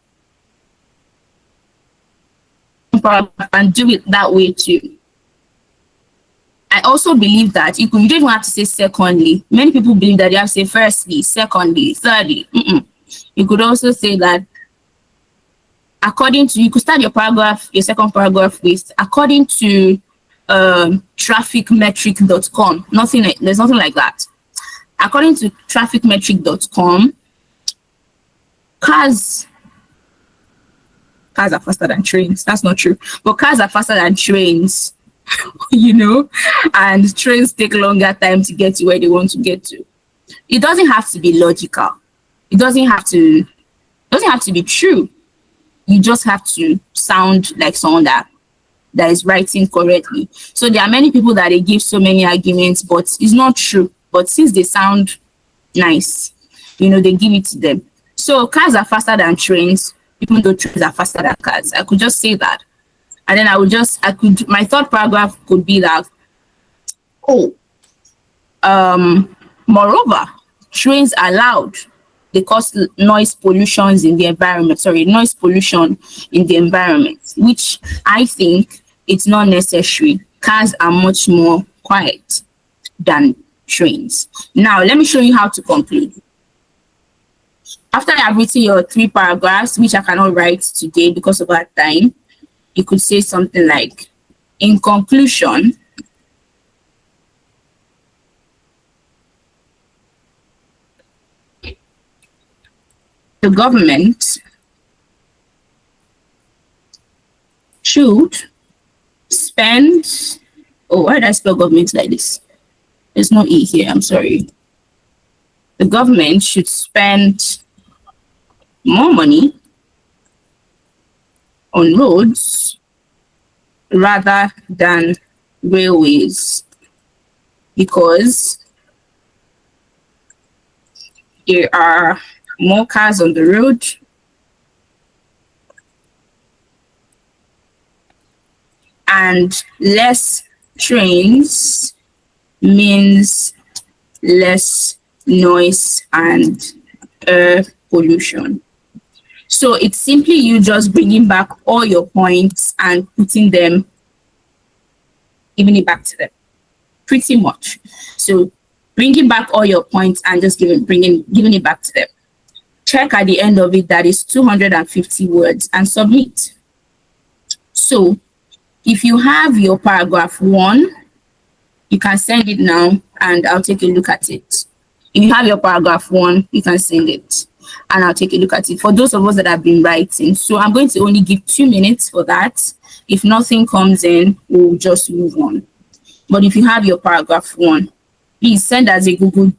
and do it that way too. I also believe that you don't even have to say secondly. Many people believe that you have to say firstly, secondly, thirdly. You could also say that according to, you could start your paragraph, your second paragraph with according to trafficmetric.com. There's nothing like that. According to trafficmetric.com, cars are faster than trains. That's not true. But cars are faster than trains, and trains take longer time to get to where they want to get to. It doesn't have to be logical. It doesn't have to be true. You just have to sound like someone that is writing correctly. So there are many people that they give so many arguments, but it's not true. But since they sound nice, they give it to them. So cars are faster than trains, even though trains are faster than cars. I could just say that. And then my third paragraph could be that, moreover, trains are loud. They cause noise pollution in the environment, which I think it's not necessary. Cars are much more quiet than trains. Now, let me show you how to conclude. After I've written your 3 paragraphs, which I cannot write today because of our time, you could say something like, in conclusion, the government should spend, why did I spell government like this? There's no E here, I'm sorry. The government should spend more money on roads rather than railways because there are more cars on the road and less trains means less noise and air pollution. So it's simply you just bringing back all your points and giving it back to them, pretty much. So bringing back all your points and just giving it back to them. Check at the end of it that is 250 words and submit. So if you have your paragraph 1, you can send it now and I'll take a look at it. If you have your paragraph 1, you can send it and I'll take a look at it. For those of us that have been writing, so I'm going to only give 2 minutes for that. If nothing comes in, we'll just move on. But if you have your paragraph 1, please send as a Google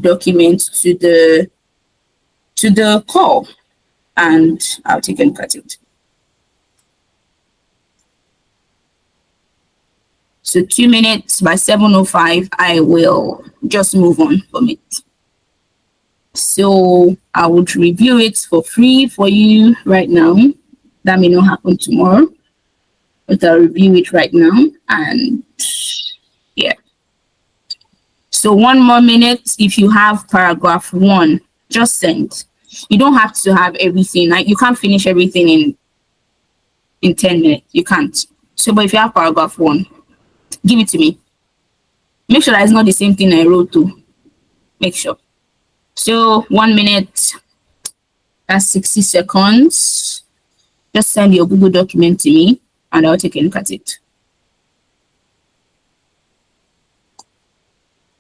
document to the call and I'll take a look at it. So 2 minutes, by 7:05, I will just move on from it. So I would review it for free for you right now. That may not happen tomorrow, but I'll review it right now. And yeah. So 1 more minute. If you have paragraph 1, just send. You don't have to have everything. Like you can't finish everything in 10 minutes. You can't. So, but if you have paragraph 1, give it to me. Make sure that it's not the same thing I wrote to. Make sure. So 1 minute, that's 60 seconds. Just send your Google document to me and I'll take a look at it.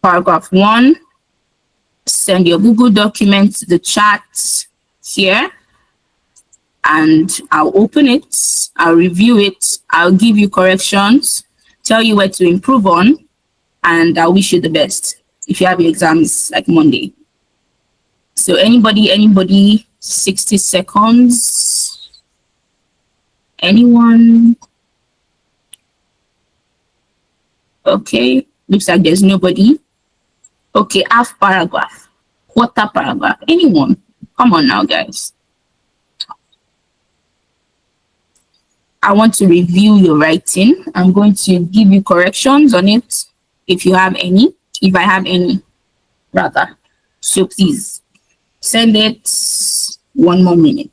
Paragraph 1, send your Google document to the chat here and I'll open it. I'll review it. I'll give you corrections, tell you where to improve on, and I wish you the best if you have your exams like Monday. So anybody, 60 seconds. Anyone? Okay, looks like there's nobody. Okay, half paragraph. quarter paragraph. Anyone? Come on now, guys. I want to review your writing. I'm going to give you corrections on it if you have any, if I have any, rather. So please send it. 1 more minute.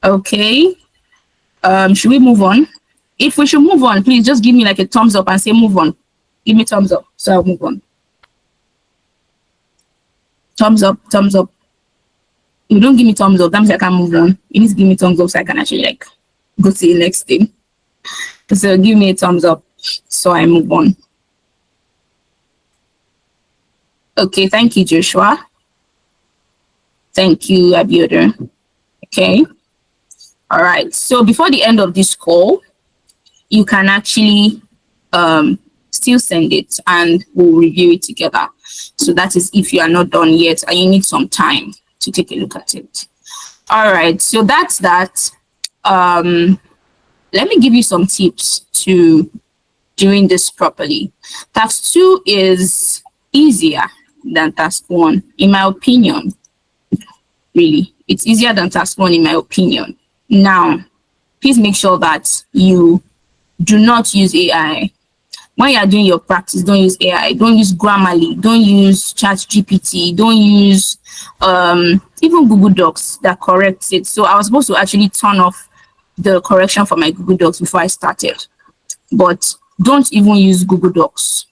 Okay. Should we move on? If we should move on, please just give me like a thumbs up and say move on. Give me thumbs up, so I'll move on. Thumbs up, thumbs up. If you don't give me thumbs up, that means I can't move on. You need to give me thumbs up so I can actually like go to the next thing. So give me a thumbs up so I move on. Okay, thank you, Joshua. Thank you, Abiodun. Okay. All right. So before the end of this call, you can actually still send it and we'll review it together. So that is if you are not done yet and you need some time to take a look at it. All right. So that's that. Let me give you some tips to doing this properly. Task 2 is easier than task 1, in my opinion. Really, it's easier than task 1, in my opinion. Now, please make sure that you do not use AI. When you are doing your practice, don't use AI. Don't use Grammarly. Don't use ChatGPT. Don't use even Google Docs that corrects it. So I was supposed to actually turn off the correction for my Google Docs before I started. But don't even use Google Docs.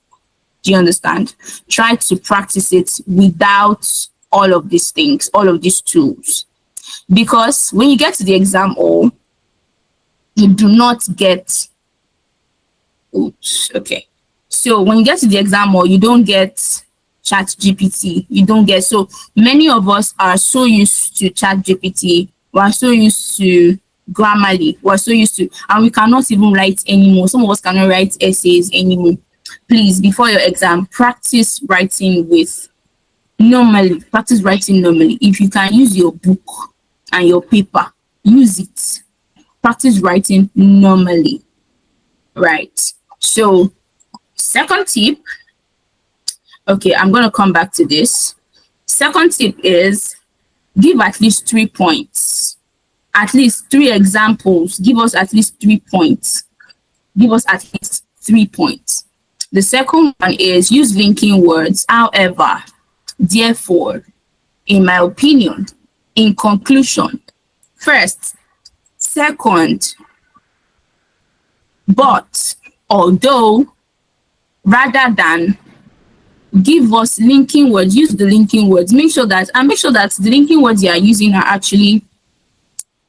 Do you understand? Try to practice it without all of these things, all of these tools. Because when you get to the exam hall, you do not get, oops, okay. So when you get to the exam hall, you don't get ChatGPT. You don't get, so many of us are so used to ChatGPT. We're so used to Grammarly. We're so used to, and we cannot even write anymore. Some of us cannot write essays anymore. Please, before your exam, practice writing normally. If you can use your book and your paper, use it. Practice writing normally. Right. So, second tip. Okay, I'm going to come back to this. Second tip is give at least 3 points. At least 3 examples. Give us at least 3 points. Give us at least 3 points. The second one is use linking words. However, therefore, in my opinion, in conclusion, first, second, but, although, rather than, give us linking words. Use the linking words. Make sure that the linking words you are using are actually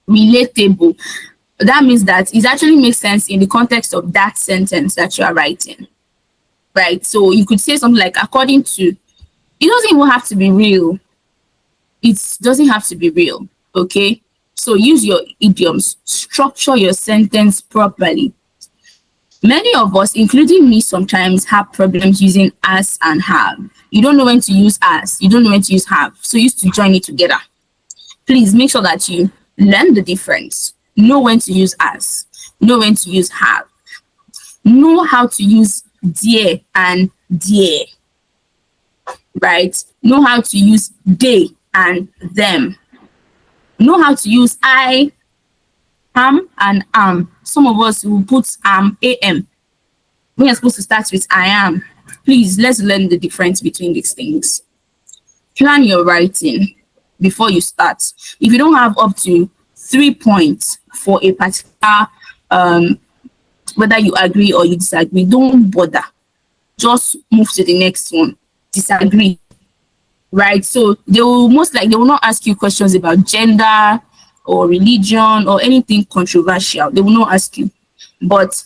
relatable. That means that it actually makes sense in the context of that sentence that you are writing. Right? So you could say something like, according to, it doesn't even have to be real. It doesn't have to be real. Okay? So use your idioms. Structure your sentence properly. Many of us, including me, sometimes have problems using as and have. You don't know when to use as. You don't know when to use have. So you used to join it together. Please make sure that you learn the difference. Know when to use as. Know when to use have. Know how to use dear and dear. Right? Know how to use they and them. Know how to use I, am, and am. Some of us will put am. We are supposed to start with I am. Please, let's learn the difference between these things. Plan your writing before you start. If you don't have up to 3 points for a particular, whether you agree or you disagree, don't bother. Just move to the next one. Disagree. Right? So they will not ask you questions about gender or religion or anything controversial. They will not ask you. But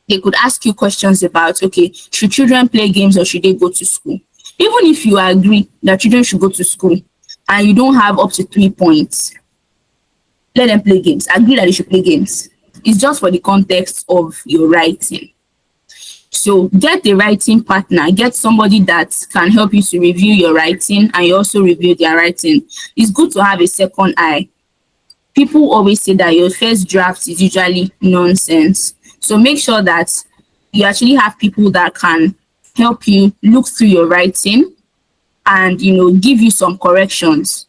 they could ask you questions about, okay, should children play games or should they go to school? Even if you agree that children should go to school and you don't have up to 3 points, let them play games. Agree that they should play games. It's just for the context of your writing. So get a writing partner. Get somebody that can help you to review your writing and you also review their writing. It's good to have a second eye. People always say that your first draft is usually nonsense. So make sure that you actually have people that can help you look through your writing and, give you some corrections.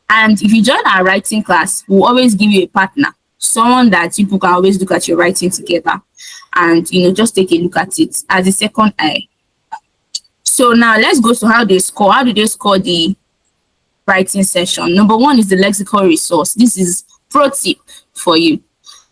And if you join our writing class, we'll always give you a partner, someone that people can always look at your writing together and, just take a look at it as a second eye. So now let's go to how they score. How do they score the writing session? Number one is the lexical resource. This is pro tip for you.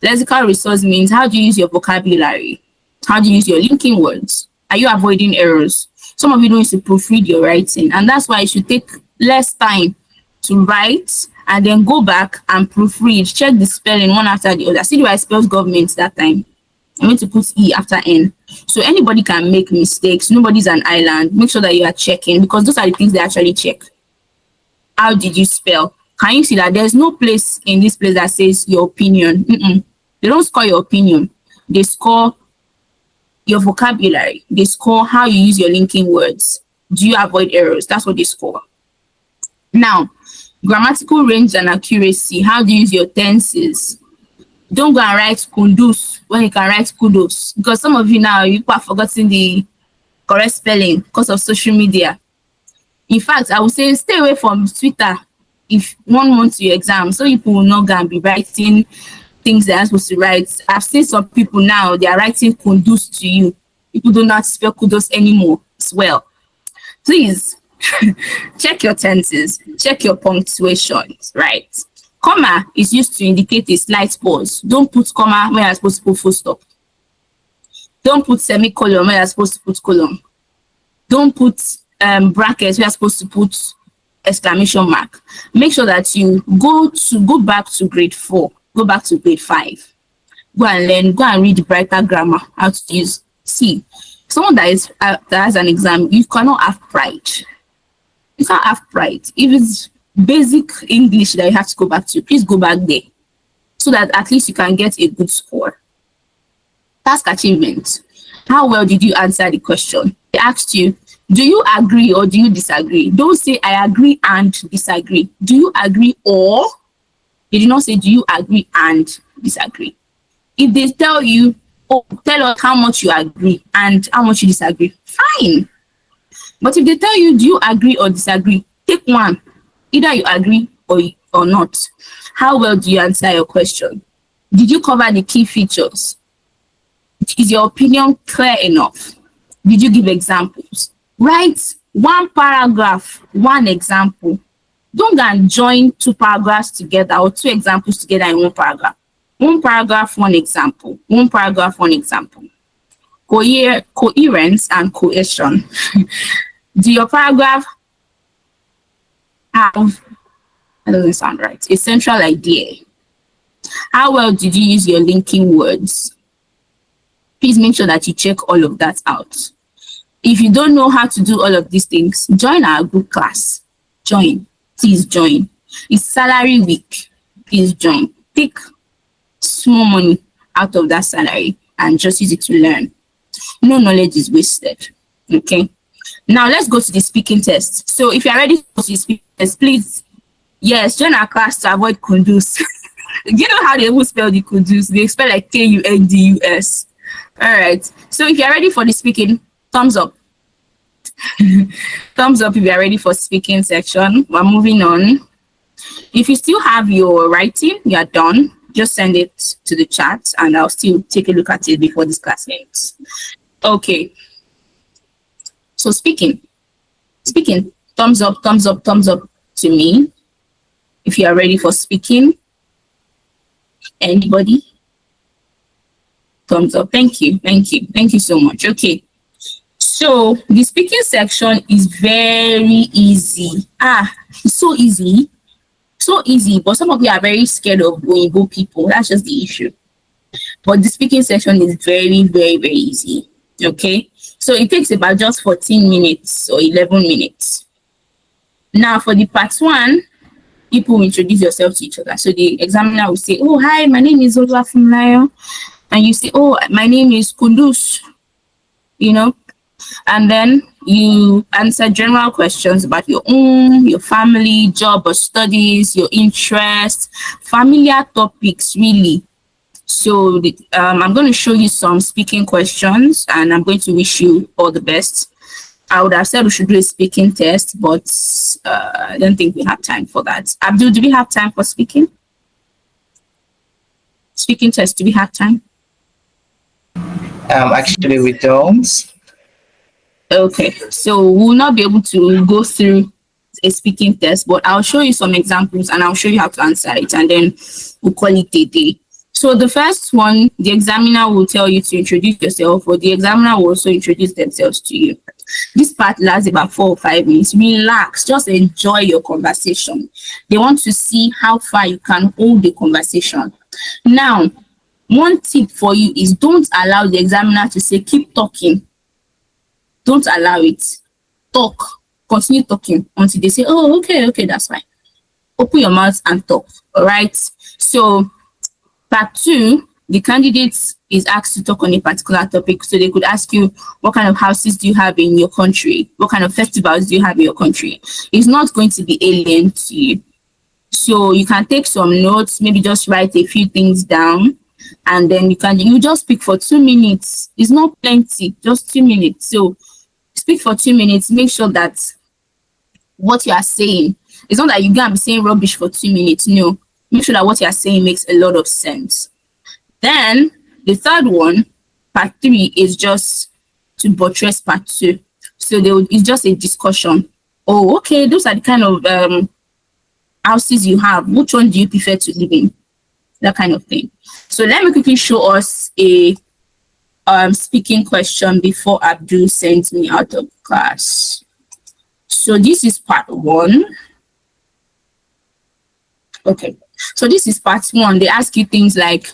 Lexical resource means how do you use your vocabulary? How do you use your linking words? Are you avoiding errors? Some of you don't need to proofread your writing, and that's why you should take less time to write and then go back and proofread, check the spelling one after the other. See the way I spelled government that time. I'm going to put E after N. So anybody can make mistakes. Nobody's an island. Make sure that you are checking, because those are the things they actually check. How did you spell? Can you see that there's no place in this place that says your opinion? They don't score your opinion. They score your vocabulary. They score how you use your linking words. Do you avoid errors? That's what they score. Now, grammatical range and accuracy. How do you use your tenses? Don't go and write kundus when you can write kudos, because some of you now, you have forgotten the correct spelling because of social media. In fact, I would say stay away from Twitter if 1 month to your exam, so people will not go and be writing things they're supposed to write. I've seen some people now, they are writing kundus to you. People do not spell kudos anymore as well. Please check your tenses, check your punctuations, right? Comma is used to indicate a slight pause. Don't put comma when you're supposed to put full stop. Don't put semicolon when you're supposed to put colon. Don't put brackets when you're supposed to put exclamation mark. Make sure that you go back to grade 4, go back to grade 5. Go and read brighter grammar, how to use. See, someone that has an exam, you cannot have pride. You can't have pride. If it's basic English that you have to go back to, please go back there so that at least you can get a good score. Task achievement. How well did you answer the question? They asked you, do you agree or do you disagree? Don't say I agree and disagree. Do you agree or? They did not say do you agree and disagree. If they tell you, oh, tell us how much you agree and how much you disagree, fine. But if they tell you do you agree or disagree, take one. Either you agree or not. How well do you answer your question? Did you cover the key features? Is your opinion clear enough? Did you give examples? Write one paragraph, one example. Don't go and join 2 paragraphs together or 2 examples together in 1 paragraph. 1 paragraph, 1 example. 1 paragraph, 1 example. Coherence and cohesion. Do your paragraph have, that doesn't sound right, a central idea? How well did you use your linking words? Please make sure that you check all of that out. If you don't know how to do all of these things, join our group class. Join. Please join. It's salary week. Please join. Take small money out of that salary and just use it to learn. No knowledge is wasted. Okay. Now let's go to the speaking test. So if you're ready for the speaking test, please, yes, join our class to avoid kundus. You know how they will spell the kundus? They spell like Kundus. All right. So if you're ready for the speaking, thumbs up. Thumbs up if you're ready for speaking section. We're moving on. If you still have your writing, you're done. Just send it to the chat and I'll still take a look at it before this class ends. Okay. So speaking, thumbs up to me. If you are ready for speaking, anybody? Thumbs up. Thank you so much. Okay. So the speaking section is very easy. It's so easy. But some of you are very scared of Oyibo people. That's just the issue. But the speaking section is very, very, very easy. Okay. So it takes about just 14 minutes or 11 minutes. Now for the part 1, people will introduce yourself to each other. So the examiner will say, oh, hi, my name is Olafumlayo. And you say, oh, my name is Kundus. And then you answer general questions about your own, your family, job or studies, your interests, familiar topics, really. So I'm going to show you some speaking questions, and I'm going to wish you all the best. I would have said we should do a speaking test, but I don't think we have time for that. Abdul, do we have time for speaking? Speaking test, do we have time? Actually, we don't. Okay, so we'll not be able to go through a speaking test, but I'll show you some examples and I'll show you how to answer it, and then we'll call it a day. So the first one, the examiner will tell you to introduce yourself, or the examiner will also introduce themselves to you. This part lasts about 4 or 5 minutes. Relax, just enjoy your conversation. They want to see how far you can hold the conversation. Now, one tip for you is don't allow the examiner to say, keep talking. Don't allow it. Talk. Continue talking until they say, oh, okay, that's fine. Open your mouth and talk. All right. So part 2, the candidate is asked to talk on a particular topic. So they could ask you, what kind of houses do you have in your country? What kind of festivals do you have in your country? It's not going to be alien to you. So you can take some notes, maybe just write a few things down, and then you just speak for 2 minutes. It's not plenty, just 2 minutes. So speak for 2 minutes. Make sure that what you are saying, it's not that you're going to be saying rubbish for 2 minutes. No, make sure that what you are saying makes a lot of sense. Then the third one, part 3, is just to buttress part 2. So it's just a discussion. Oh, okay, those are the kind of houses you have. Which one do you prefer to live in? That kind of thing. So let me quickly show us a speaking question before Abdul sends me out of class. So this is part 1. Okay, so this is part 1. They ask you things like,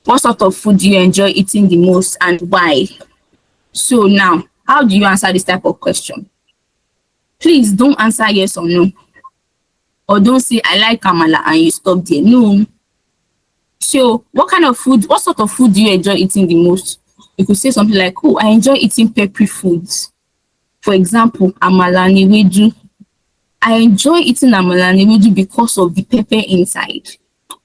what sort of food do you enjoy eating the most and why? So now, how do you answer this type of question? Please don't answer yes or no. Or don't say, I like amala, and you stop there. No. So what sort of food do you enjoy eating the most? You could say something like, oh, I enjoy eating peppery foods. For example, amala and ewedu. I enjoy eating amala and ewedu because of the pepper inside.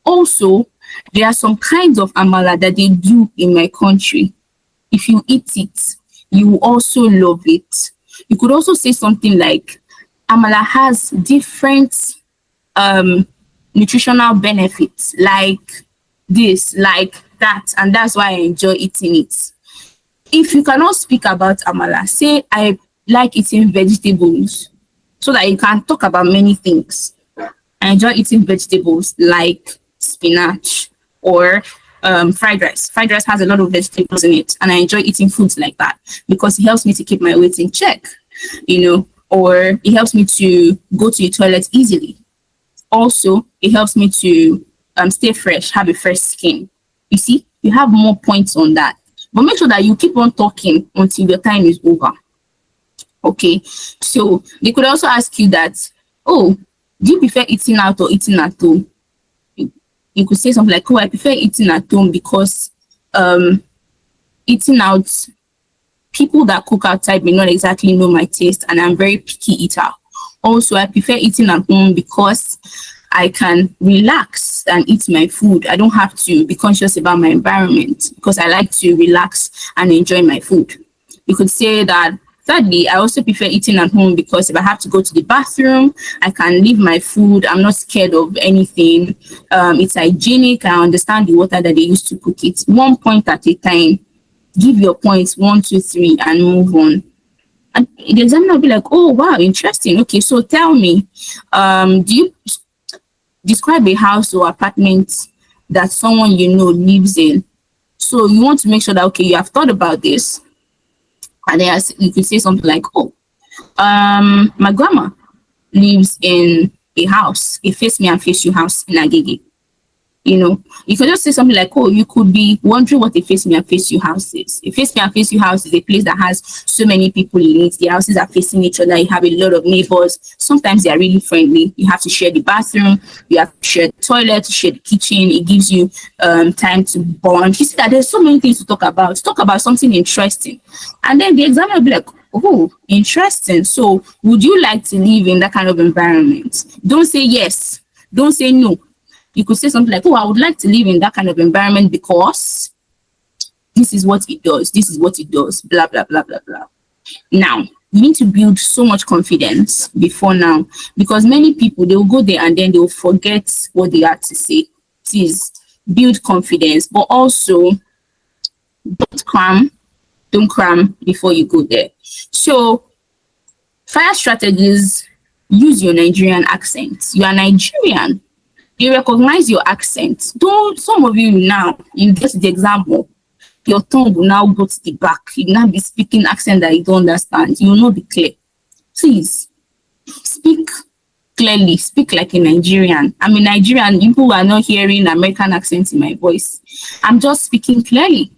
Also, there are some kinds of amala that they do in my country. If you eat it, you will also love it. You could also say something like, amala has different nutritional benefits, like this, like that, and that's why I enjoy eating it. If you cannot speak about amala, say I like eating vegetables, so that you can talk about many things. I enjoy eating vegetables like spinach or fried rice. Fried rice has a lot of vegetables in it, and I enjoy eating foods like that because it helps me to keep my weight in check, or it helps me to go to the toilet easily. Also, it helps me to stay fresh, have a fresh skin. You see, you have more points on that. But make sure that you keep on talking until the time is over. Okay, so they could also ask you that, oh, do you prefer eating out or eating at home? You could say something like, oh, I prefer eating at home because eating out, people that cook outside may not exactly know my taste, and I'm very picky eater. Also, I prefer eating at home because I can relax and eat my food. I don't have to be conscious about my environment because I like to relax and enjoy my food. You could say that, thirdly, I also prefer eating at home because if I have to go to the bathroom, I can leave my food. I'm not scared of anything. It's hygienic. I understand the water that they use to cook it. 1 point at a time. Give your points 1, 2, 3, and move on. And the examiner will be like, oh, wow, interesting. Okay, so tell me, do you describe a house or apartment that someone you know lives in? So you want to make sure that, okay, you have thought about this. And then you could say something like, oh, my grandma lives in a house, a face me and face you house in Agege. You can just say something like, oh, you could be wondering what a face me and face you house is. A face me and face you house is a place that has so many people in it. The houses are facing each other. You have a lot of neighbors. Sometimes they are really friendly. You have to share the bathroom. You have to share the toilet, share the kitchen. It gives you time to bond. You see that there's so many things to talk about. Talk about something interesting. And then the examiner will be like, oh, interesting. So would you like to live in that kind of environment? Don't say yes. Don't say no. You could say something like, oh, I would like to live in that kind of environment because this is what it does. This is what it does. Blah, blah, blah, blah, blah. Now, you need to build so much confidence before now, because many people, they will go there and then they will forget what they had to say. Please build confidence, but also don't cram before you go there. So fire strategies: use your Nigerian accent. You are Nigerian. They recognize your accent. Don't, some of you now, you get the example, your tongue will now go to the back. You will now be speaking accent that you don't understand. You will not be clear. Please speak clearly. Speak like a Nigerian. I'm a Nigerian. People are not hearing American accent in my voice. I'm just speaking clearly.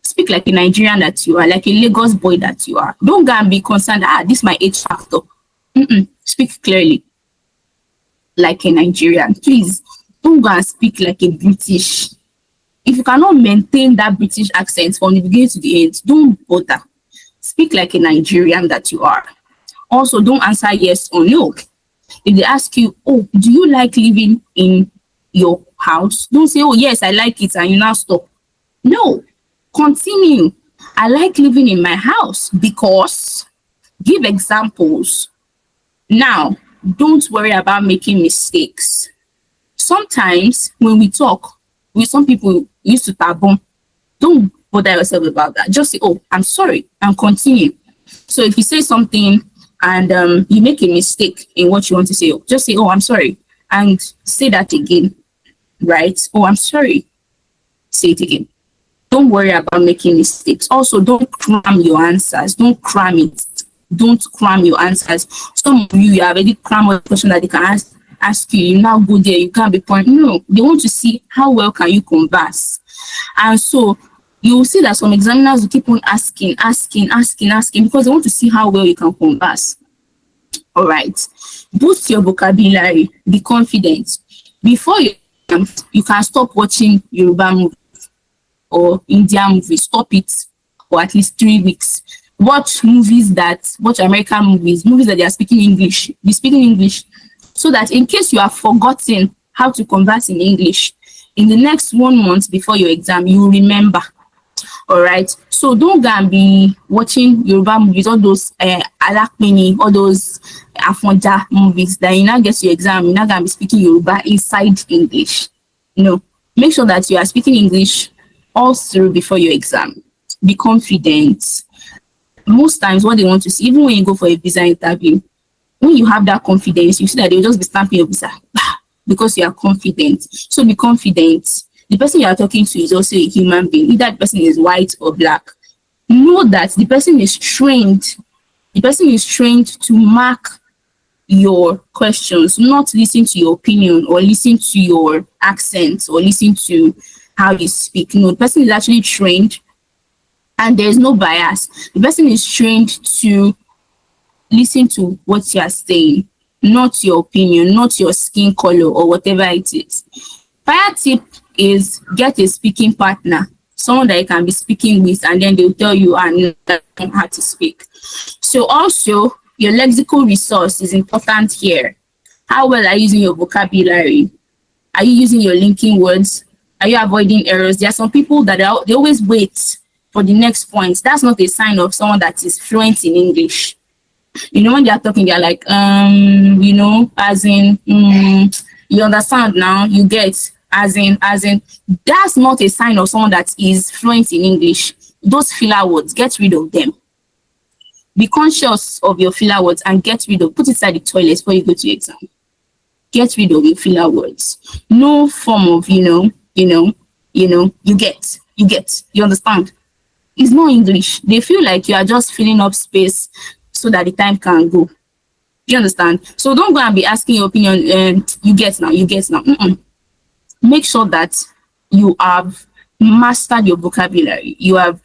Speak like a Nigerian that you are, like a Lagos boy that you are. Don't go and be concerned, this is my age factor. Speak clearly like a Nigerian. Please don't go and speak like a British. If you cannot maintain that British accent from the beginning to the end, don't bother. Speak like a Nigerian that you are. Also, don't answer yes or no. If they ask you, oh, do you like living in your house? Don't say, oh, yes, I like it, and you now stop. No, continue. I like living in my house because, give examples. Now, don't worry about making mistakes. Sometimes when we talk with some people, used to taboo. Don't bother yourself about that. Just say, oh, I'm sorry, and continue. So if you say something and you make a mistake in what you want to say, just say, oh, I'm sorry, and say that again, right? Oh, I'm sorry. Say it again. Don't worry about making mistakes. Also, don't cram your answers. Don't cram it. Don't cram your answers. Some of you have already crammed a question that they can ask you. You now go there, you can't be pointing. No, they want to see how well can you converse. And so you will see that some examiners will keep on asking because they want to see how well you can converse. All right. Boost your vocabulary. Be confident. Before you can stop watching Yoruba movies or Indian movies. Stop it for at least 3 weeks. Watch American movies that they are speaking English. Be speaking English, so that in case you have forgotten how to converse in English, in the next 1 month before your exam, you will remember. All right. So don't go and be watching Yoruba movies, all those Alakmini, all those Afonja movies that you now get to your exam, you're not going to be speaking Yoruba inside English. No. Make sure that you are speaking English all through before your exam. Be confident. Most times what they want to see, even when you go for a visa interview, when you have that confidence, you see that they'll just be stamping your visa because you are confident. So be confident. The person you are talking to is also a human being. Either the person is white or black. Know that the person is trained. The person is trained to mark your questions, not listen to your opinion or listen to your accent or listen to how you speak. No, the person is actually trained and there's no bias. The person is trained to listen to what you are saying, not your opinion, not your skin color or whatever it is. Fire tip is get a speaking partner, someone that you can be speaking with, and then they'll tell you and how to speak. So also, your lexical resource is important here. How well are you using your vocabulary? Are you using your linking words? Are you avoiding errors? There are some people that they always wait for the next point. That's not a sign of someone that is fluent in English. You know, when they are talking, they're like, you know, as in, you understand now, you get, as in. That's not a sign of someone that is fluent in English. Those filler words, get rid of them. Be conscious of your filler words and put it inside the toilet before you go to your exam. Get rid of your filler words. No form of, you get, you understand? It's not English. They feel like you are just filling up space so that the time can go. You understand? So don't go and be asking your opinion. You get now. Make sure that you have mastered your vocabulary. You have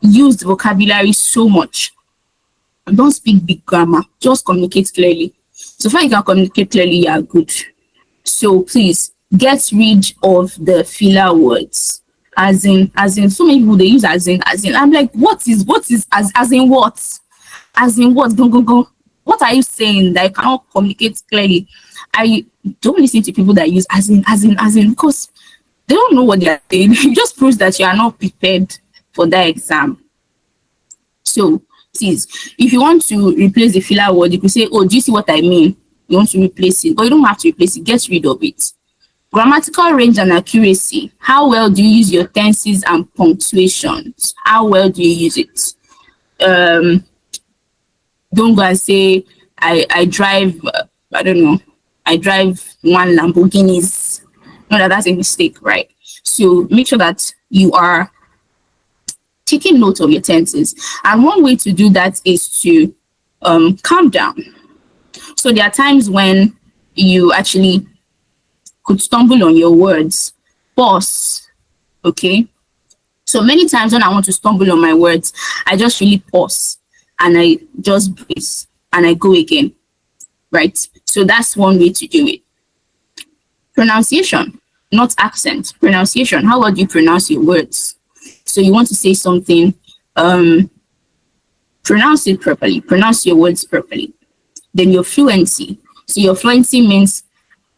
used vocabulary so much. Don't speak big grammar. Just communicate clearly. So far you can communicate clearly, you are good. So please get rid of the filler words. As in, so many people they use as in. I'm like, what is as in what? As in what? Go. What are you saying that you cannot communicate clearly? I don't listen to people that use as in, because they don't know what they are saying. It just proves that you are not prepared for that exam. So please, if you want to replace the filler word, you could say, oh, do you see what I mean? You want to replace it, but you don't have to replace it. Get rid of it. Grammatical range and accuracy. How well do you use your tenses and punctuations? How well do you use it? Don't go and say, I drive, I don't know, I drive one Lamborghinis. No, that's a mistake, right? So make sure that you are taking note of your tenses. And one way to do that is to calm down. So there are times when you actually could stumble on your words. Pause, okay? So many times when I want to stumble on my words, I just really pause and I just breathe and I go again, right? So that's one way to do it. Pronunciation, not accent. Pronunciation, how well do you pronounce your words? So you want to say something, pronounce it properly, pronounce your words properly. Then your fluency. So your fluency means,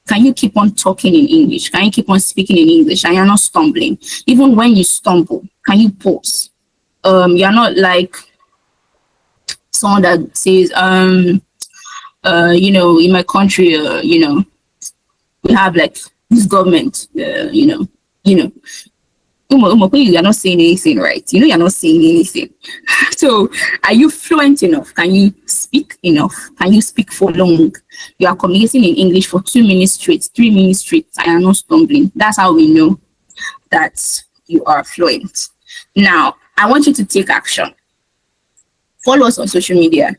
can you keep on talking in English? Can you keep on speaking in English and you're not stumbling? Even when you stumble, can you pause? You're not like someone that says, you know, in my country, you know, we have like this government, you know, you are not saying anything, right? You know, you're not saying anything. So are you fluent enough? Can you speak enough? Can you speak for long? You are communicating in English for 2 minutes straight, 3 minutes straight, and you're not stumbling. That's how we know that you are fluent. Now, I want you to take action. Follow us on social media.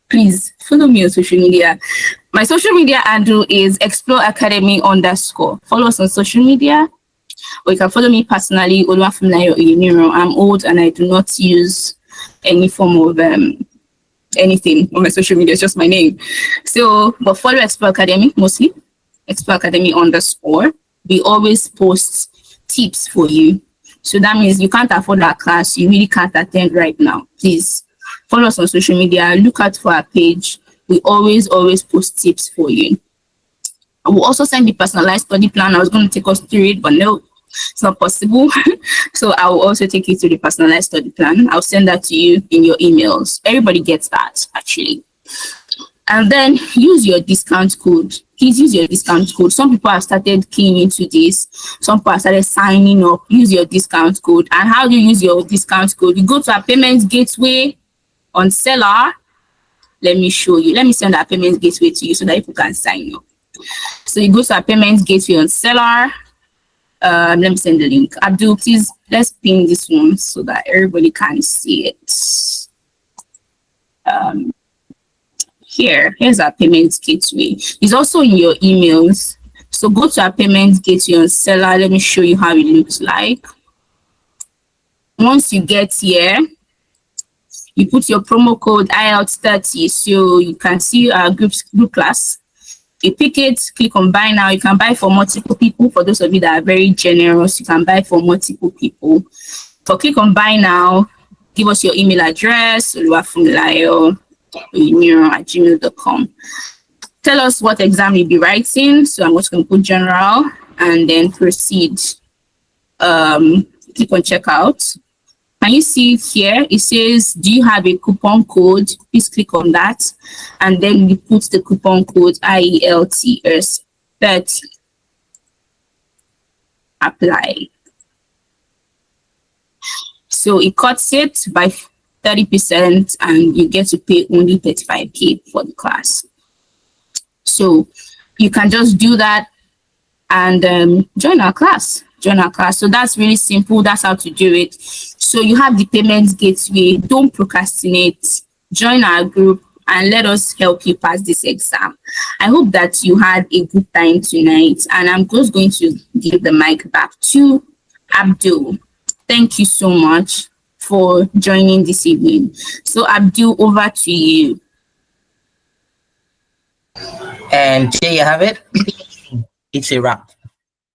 Please follow me on social media. My social media handle is exploreacademy_. Follow us on social media. Or you can follow me personally, I'm old and I do not use any form of anything on my social media. It's just my name. So, but follow Explore Academy mostly. Explore Academy_. We always post tips for you. So that means you can't afford our class. You really can't attend right now. Please follow us on social media. Look out for our page. We always post tips for you. I will also send the personalized study plan. I was going to take us through it, but no, it's not possible. So I will also take you through the personalized study plan. I'll send that to you in your emails. Everybody gets that, actually. And then use your discount code. Please use your discount code. Some people have started keying into this. Some people have started signing up. Use your discount code. And how do you use your discount code? You go to our payments gateway on Seller. Let me show you. Let me send our payments gateway to you so that people can sign up. So you go to our payments gateway on Seller. Let me send the link. Abdul, please, let's pin this one so that everybody can see it. Here's our payments gateway. It's also in your emails. So go to our payments gateway on Seller. Let me show you how it looks like. Once you get here, you put your promo code IELTS 30 so you can see our group class. You pick it, click on buy now. You can buy for multiple people. For those of you that are very generous, you can buy for multiple people. So click on buy now. Give us your email address, oluwafunmilayo@gmail.com. Tell us what exam you'll be writing. So I'm just going to put general and then proceed. Click on checkout. Can you see here? It says, do you have a coupon code? Please click on that. And then you put the coupon code IELTS 30. Apply. So it cuts it by 30% and you get to pay only 35K for the class. So you can just do that and join our class. So that's really simple. That's how to do it. So you have the payments gateway. Don't procrastinate. Join our group and let us help you pass this exam. I hope that you had a good time tonight. And I'm just going to give the mic back to Abdul. Thank you so much for joining this evening. So Abdul, over to you. And there you have it. It's a wrap.